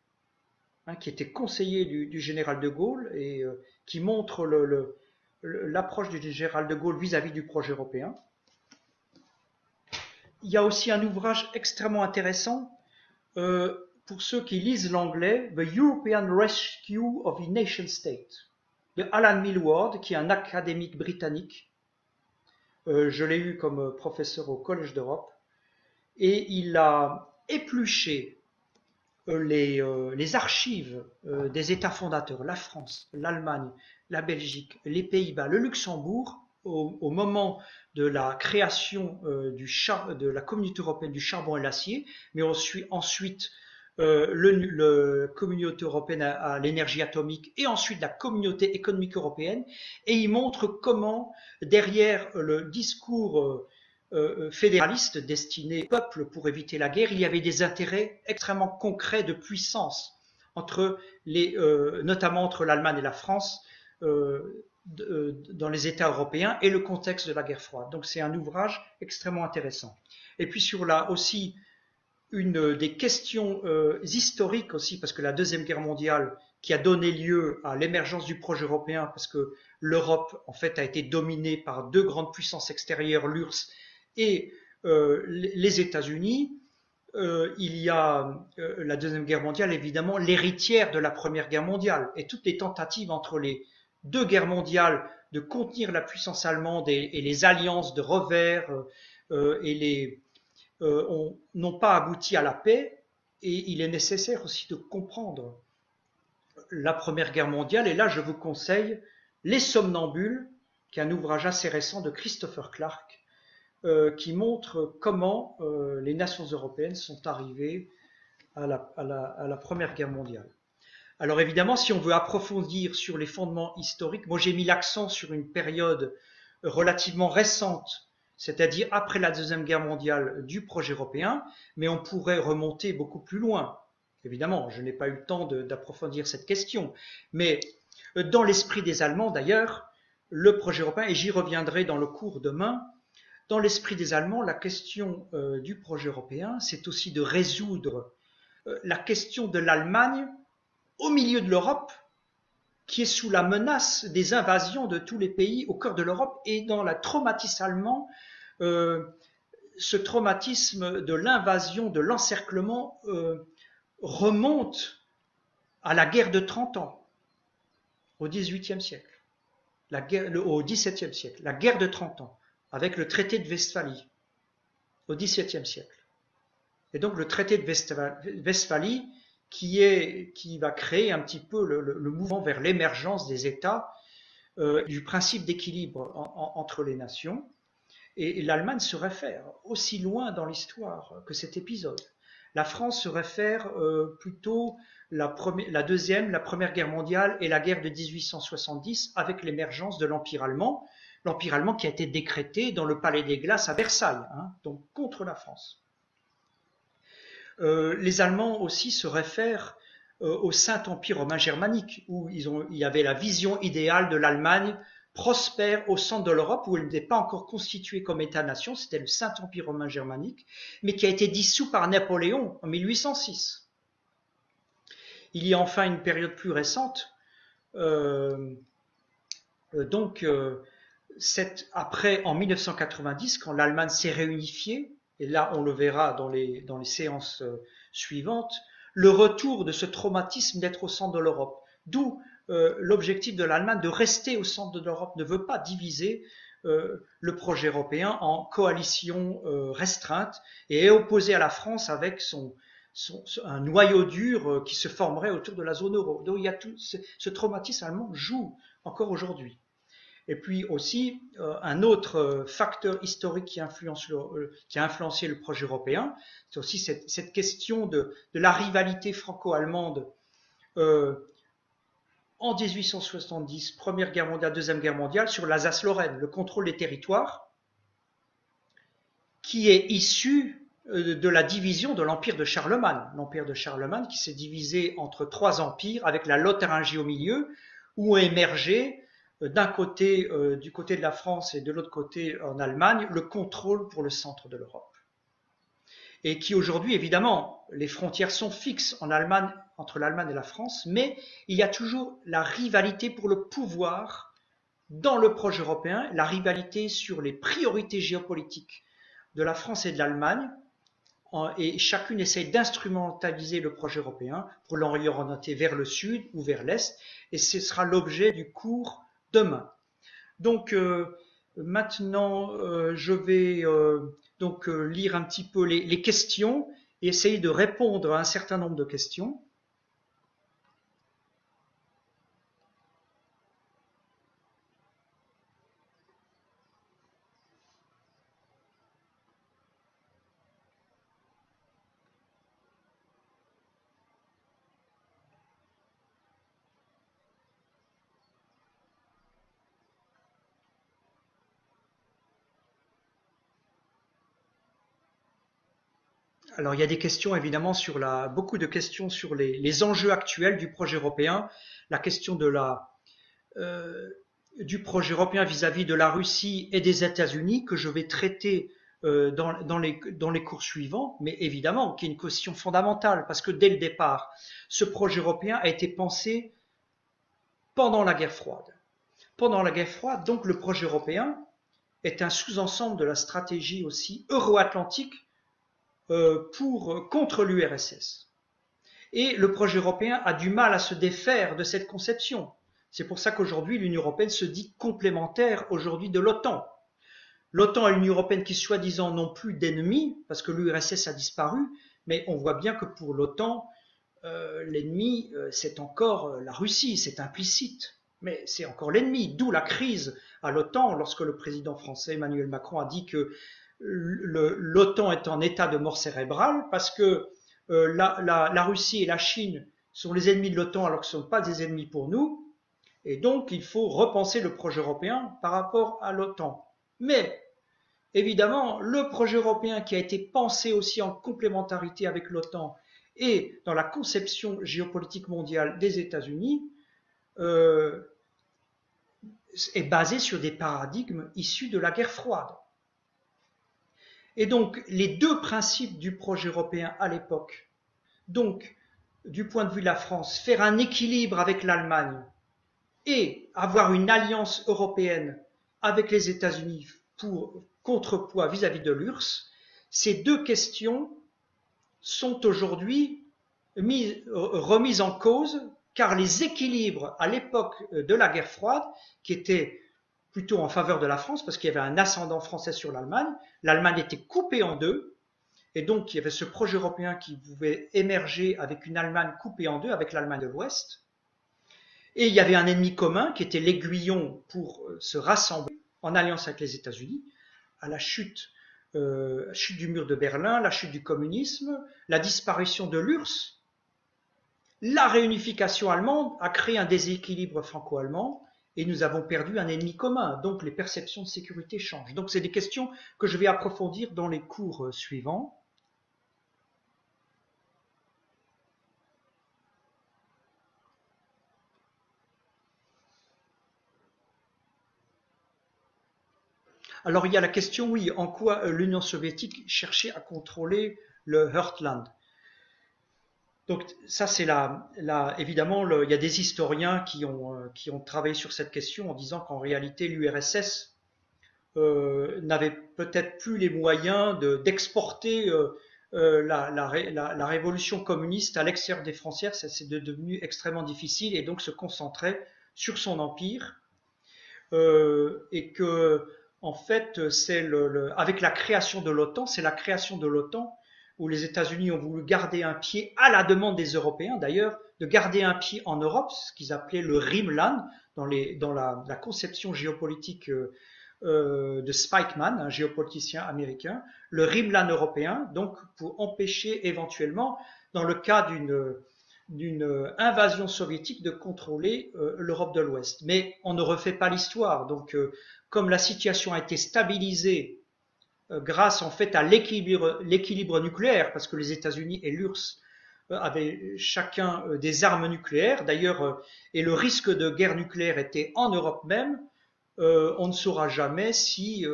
hein, qui était conseiller du général de Gaulle, et qui montre l'approche du général de Gaulle vis-à-vis du projet européen. Il y a aussi un ouvrage extrêmement intéressant pour ceux qui lisent l'anglais, The European Rescue of the Nation State, de Alan Milward, qui est un académique britannique. Je l'ai eu comme professeur au Collège d'Europe, et il a épluché les archives des États fondateurs, la France, l'Allemagne, la Belgique, les Pays-Bas, le Luxembourg, au moment de la création de la Communauté européenne du charbon et l'acier, mais ensuite la Communauté européenne à l'énergie atomique et ensuite la Communauté économique européenne, et il montre comment derrière le discours fédéraliste destiné au peuple pour éviter la guerre, il y avait des intérêts extrêmement concrets de puissance notamment entre l'Allemagne et la France dans les États européens et le contexte de la guerre froide. Donc c'est un ouvrage extrêmement intéressant. Et puis aussi une des questions historiques aussi, parce que la Deuxième Guerre mondiale qui a donné lieu à l'émergence du projet européen, parce que l'Europe en fait a été dominée par deux grandes puissances extérieures, l'URSS et les États-Unis. Il y a la Deuxième Guerre mondiale, évidemment, l'héritière de la Première Guerre mondiale, et toutes les tentatives entre les deux guerres mondiales de contenir la puissance allemande et les alliances de revers n'ont pas abouti à la paix, et il est nécessaire aussi de comprendre la Première Guerre mondiale, et là je vous conseille Les Somnambules, qui est un ouvrage assez récent de Christopher Clark, qui montre comment les nations européennes sont arrivées à la Première Guerre mondiale. Alors évidemment, si on veut approfondir sur les fondements historiques, moi j'ai mis l'accent sur une période relativement récente, c'est-à-dire après la Deuxième Guerre mondiale du projet européen, mais on pourrait remonter beaucoup plus loin. Évidemment, je n'ai pas eu le temps d'approfondir cette question, mais dans l'esprit des Allemands d'ailleurs, le projet européen, et j'y reviendrai dans le cours demain, dans l'esprit des Allemands, la question du projet européen, c'est aussi de résoudre la question de l'Allemagne au milieu de l'Europe, qui est sous la menace des invasions de tous les pays au cœur de l'Europe, et dans le traumatisme allemand, ce traumatisme de l'invasion, de l'encerclement, remonte à la guerre de 30 ans, au XVIIIe siècle, au XVIIe siècle, la guerre de 30 ans, avec le traité de Westphalie, au XVIIe siècle. Et donc le traité de Westphalie, qui va créer un petit peu le mouvement vers l'émergence des États, du principe d'équilibre entre les nations. Et l'Allemagne se réfère aussi loin dans l'histoire que cet épisode. La France se réfère plutôt la Première Guerre mondiale et la guerre de 1870 avec l'émergence de l'Empire allemand qui a été décrété dans le Palais des Glaces à Versailles, hein, donc contre la France. Les Allemands aussi se réfèrent au Saint-Empire romain germanique, où il y avait la vision idéale de l'Allemagne prospère au centre de l'Europe, où elle n'était pas encore constituée comme État-nation, c'était le Saint-Empire romain germanique, mais qui a été dissous par Napoléon en 1806. Il y a enfin une période plus récente, après, en 1990, quand l'Allemagne s'est réunifiée, et là on le verra dans les séances suivantes, le retour de ce traumatisme d'être au centre de l'Europe. D'où l'objectif de l'Allemagne de rester au centre de l'Europe, ne veut pas diviser le projet européen en coalitions restreintes, et est opposé à la France avec un noyau dur qui se formerait autour de la zone euro. Donc il y a ce traumatisme allemand joue encore aujourd'hui. Et puis aussi, un autre facteur historique qui a influencé le projet européen, c'est aussi cette question de la rivalité franco-allemande en 1870, Première Guerre mondiale, Deuxième Guerre mondiale, sur l'Alsace-Lorraine, le contrôle des territoires, qui est issu de la division de l'Empire de Charlemagne. L'Empire de Charlemagne qui s'est divisé entre trois empires, avec la Lotharingie au milieu, où ont émergé d'un côté, du côté de la France et de l'autre côté en Allemagne, le contrôle pour le centre de l'Europe. Et qui aujourd'hui, évidemment, les frontières sont fixes en Allemagne, entre l'Allemagne et la France, mais il y a toujours la rivalité pour le pouvoir dans le projet européen, la rivalité sur les priorités géopolitiques de la France et de l'Allemagne, et chacune essaye d'instrumentaliser le projet européen pour l'orienter vers le sud ou vers l'est, et ce sera l'objet du cours demain. Donc maintenant, je vais donc lire un petit peu les questions et essayer de répondre à un certain nombre de questions. Alors, il y a des questions évidemment sur beaucoup de questions sur les enjeux actuels du projet européen, la question euh, du projet européen vis-à-vis de la Russie et des États-Unis que je vais traiter dans les cours suivants, mais évidemment qui est une question fondamentale parce que dès le départ, ce projet européen a été pensé pendant la guerre froide. Pendant la guerre froide, donc le projet européen est un sous-ensemble de la stratégie aussi euro-atlantique contre l'URSS. Et le projet européen a du mal à se défaire de cette conception. C'est pour ça qu'aujourd'hui, l'Union européenne se dit complémentaire aujourd'hui de l'OTAN. L'OTAN et l'Union européenne qui soi-disant n'ont plus d'ennemis, parce que l'URSS a disparu, mais on voit bien que pour l'OTAN, l'ennemi, c'est encore la Russie, c'est implicite, mais c'est encore l'ennemi, d'où la crise à l'OTAN lorsque le président français Emmanuel Macron a dit que l'OTAN est en état de mort cérébrale parce que la Russie et la Chine sont les ennemis de l'OTAN alors que ce ne sont pas des ennemis pour nous, et donc il faut repenser le projet européen par rapport à l'OTAN. Mais évidemment, le projet européen qui a été pensé aussi en complémentarité avec l'OTAN et dans la conception géopolitique mondiale des États-Unis est basé sur des paradigmes issus de la guerre froide. Et donc, les deux principes du projet européen à l'époque, donc, du point de vue de la France, faire un équilibre avec l'Allemagne et avoir une alliance européenne avec les États-Unis pour contrepoids vis-à-vis de l'URSS, ces deux questions sont aujourd'hui remises en cause car les équilibres à l'époque de la guerre froide, qui étaient plutôt en faveur de la France parce qu'il y avait un ascendant français sur l'Allemagne, l'Allemagne était coupée en deux, et donc il y avait ce projet européen qui pouvait émerger avec une Allemagne coupée en deux, avec l'Allemagne de l'Ouest, et il y avait un ennemi commun qui était l'aiguillon pour se rassembler en alliance avec les États-Unis à la chute du mur de Berlin, la chute du communisme, la disparition de l'URSS, la réunification allemande a créé un déséquilibre franco-allemand et nous avons perdu un ennemi commun. Donc les perceptions de sécurité changent. Donc c'est des questions que je vais approfondir dans les cours suivants. Alors il y a la question, oui, en quoi l'Union soviétique cherchait à contrôler le Heartland. Donc ça c'est évidemment, il y a des historiens qui ont travaillé sur cette question en disant qu'en réalité l'URSS n'avait peut-être plus les moyens d'exporter la révolution communiste à l'extérieur des frontières, c'est devenu extrêmement difficile et donc se concentrait sur son empire et que en fait c'est avec la création de l'OTAN, c'est la création de l'OTAN où les États-Unis ont voulu garder un pied, à la demande des Européens d'ailleurs, de garder un pied en Europe, ce qu'ils appelaient le Rimland, dans la conception géopolitique de Spikeman, un géopoliticien américain, le Rimland européen, donc pour empêcher éventuellement, dans le cas d'une invasion soviétique, de contrôler l'Europe de l'Ouest. Mais on ne refait pas l'histoire, donc comme la situation a été stabilisée grâce en fait à l'équilibre nucléaire, parce que les États-Unis et l'URSS avaient chacun des armes nucléaires. D'ailleurs, et le risque de guerre nucléaire était en Europe même. On ne saura jamais si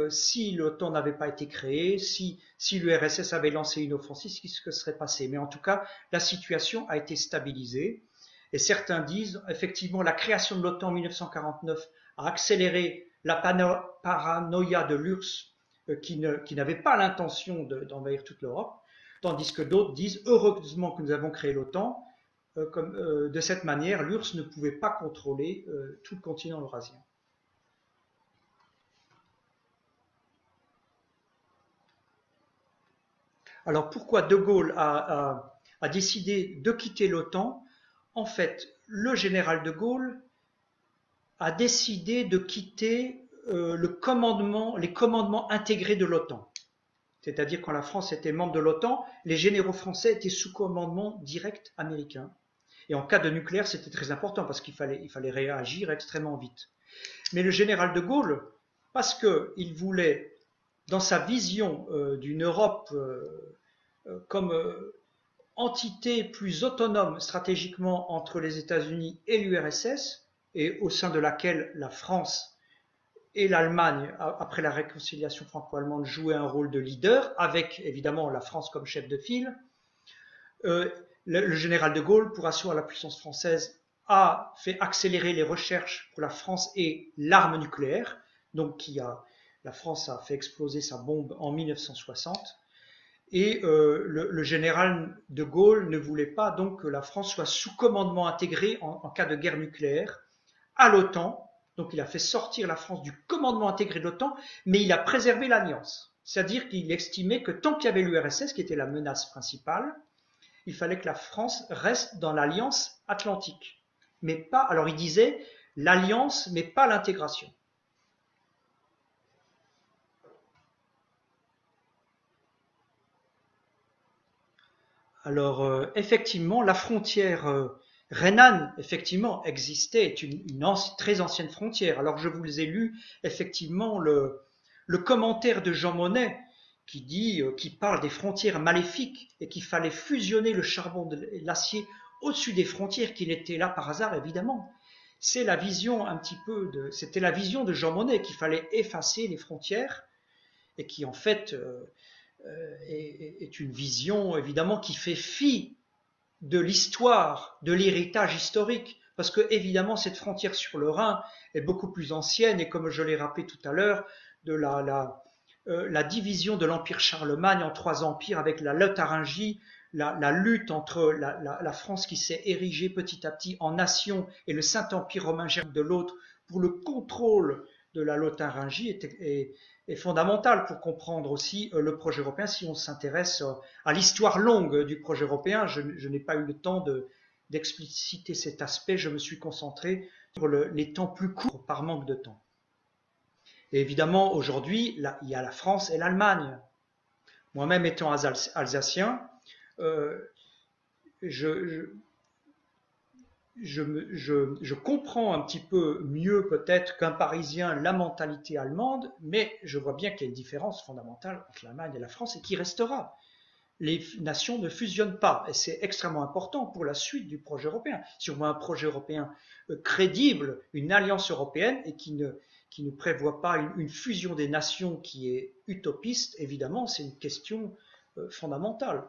l'OTAN n'avait pas été créé, si l'URSS avait lancé une offensive, ce qui se serait passé. Mais en tout cas, la situation a été stabilisée. Et certains disent, effectivement, la création de l'OTAN en 1949 a accéléré la paranoïa de l'URSS, qui n'avait pas l'intention d'envahir toute l'Europe, tandis que d'autres disent, heureusement que nous avons créé l'OTAN, de cette manière, l'URSS ne pouvait pas contrôler tout le continent eurasien. Alors pourquoi De Gaulle a décidé de quitter l'OTAN? En fait, le général De Gaulle a décidé de quitter les commandements intégrés de l'OTAN. C'est-à-dire quand la France était membre de l'OTAN, les généraux français étaient sous commandement direct américain. Et en cas de nucléaire, c'était très important parce qu'il fallait réagir extrêmement vite. Mais le général De Gaulle, parce qu'il voulait, dans sa vision d'une Europe comme entité plus autonome stratégiquement entre les États-Unis et l'URSS, et au sein de laquelle la France et l'Allemagne, après la réconciliation franco-allemande, jouaient un rôle de leader, avec évidemment la France comme chef de file. Le général de Gaulle, pour assurer la puissance française, a fait accélérer les recherches pour la France et l'arme nucléaire, donc la France a fait exploser sa bombe en 1960. Et le général de Gaulle ne voulait pas donc que la France soit sous commandement intégré en cas de guerre nucléaire à l'OTAN. Donc il a fait sortir la France du commandement intégré de l'OTAN, mais il a préservé l'alliance. C'est-à-dire qu'il estimait que tant qu'il y avait l'URSS, qui était la menace principale, il fallait que la France reste dans l'alliance atlantique. Mais pas, alors il disait l'alliance, mais pas l'intégration. Alors, effectivement, la frontière rhénane, effectivement, existait, est une très ancienne frontière. Alors, je vous ai lu, effectivement, le commentaire de Jean Monnet qui parle des frontières maléfiques et qu'il fallait fusionner le charbon et l'acier au-dessus des frontières qui n'étaient là par hasard, évidemment. C'est la vision c'était la vision de Jean Monnet qu'il fallait effacer les frontières et qui, en fait, est une vision évidemment qui fait fi de l'histoire, de l'héritage historique, parce que évidemment cette frontière sur le Rhin est beaucoup plus ancienne et comme je l'ai rappelé tout à l'heure, de la division de l'empire Charlemagne en 3 empires avec la Lotharingie, la lutte entre la France qui s'est érigée petit à petit en nation et le Saint-Empire romain germanique de l'autre pour le contrôle de la Lotharingie est fondamentale pour comprendre aussi le projet européen. Si on s'intéresse à l'histoire longue du projet européen, je n'ai pas eu le temps d'expliciter cet aspect, je me suis concentré sur les temps plus courts par manque de temps. Et évidemment, aujourd'hui, il y a la France et l'Allemagne. Moi-même étant alsacien, je comprends un petit peu mieux peut-être qu'un Parisien la mentalité allemande, mais je vois bien qu'il y a une différence fondamentale entre l'Allemagne et la France et qui restera. Les nations ne fusionnent pas et c'est extrêmement important pour la suite du projet européen. Si on veut un projet européen crédible, une alliance européenne et qui ne prévoit pas une fusion des nations qui est utopiste, évidemment, c'est une question fondamentale.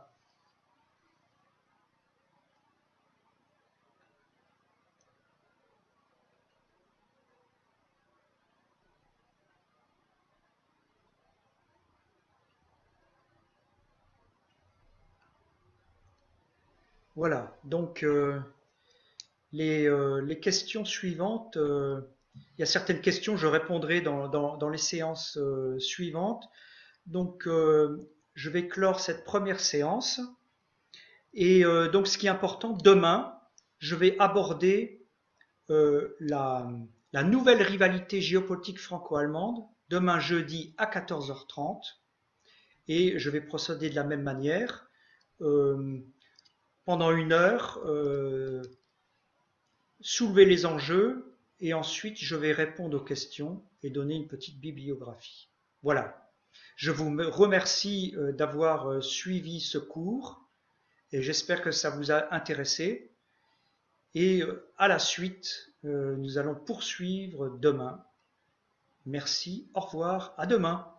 Voilà, donc les questions suivantes, il y a certaines questions, je répondrai dans les séances suivantes. Donc, je vais clore cette première séance. Et donc, ce qui est important, demain, je vais aborder la nouvelle rivalité géopolitique franco-allemande, demain jeudi à 14h30. Et je vais procéder de la même manière. Pendant 1 heure, soulever les enjeux et ensuite je vais répondre aux questions et donner une petite bibliographie. Voilà. Je vous remercie d'avoir suivi ce cours et j'espère que ça vous a intéressé. Et à la suite, nous allons poursuivre demain. Merci, au revoir, à demain.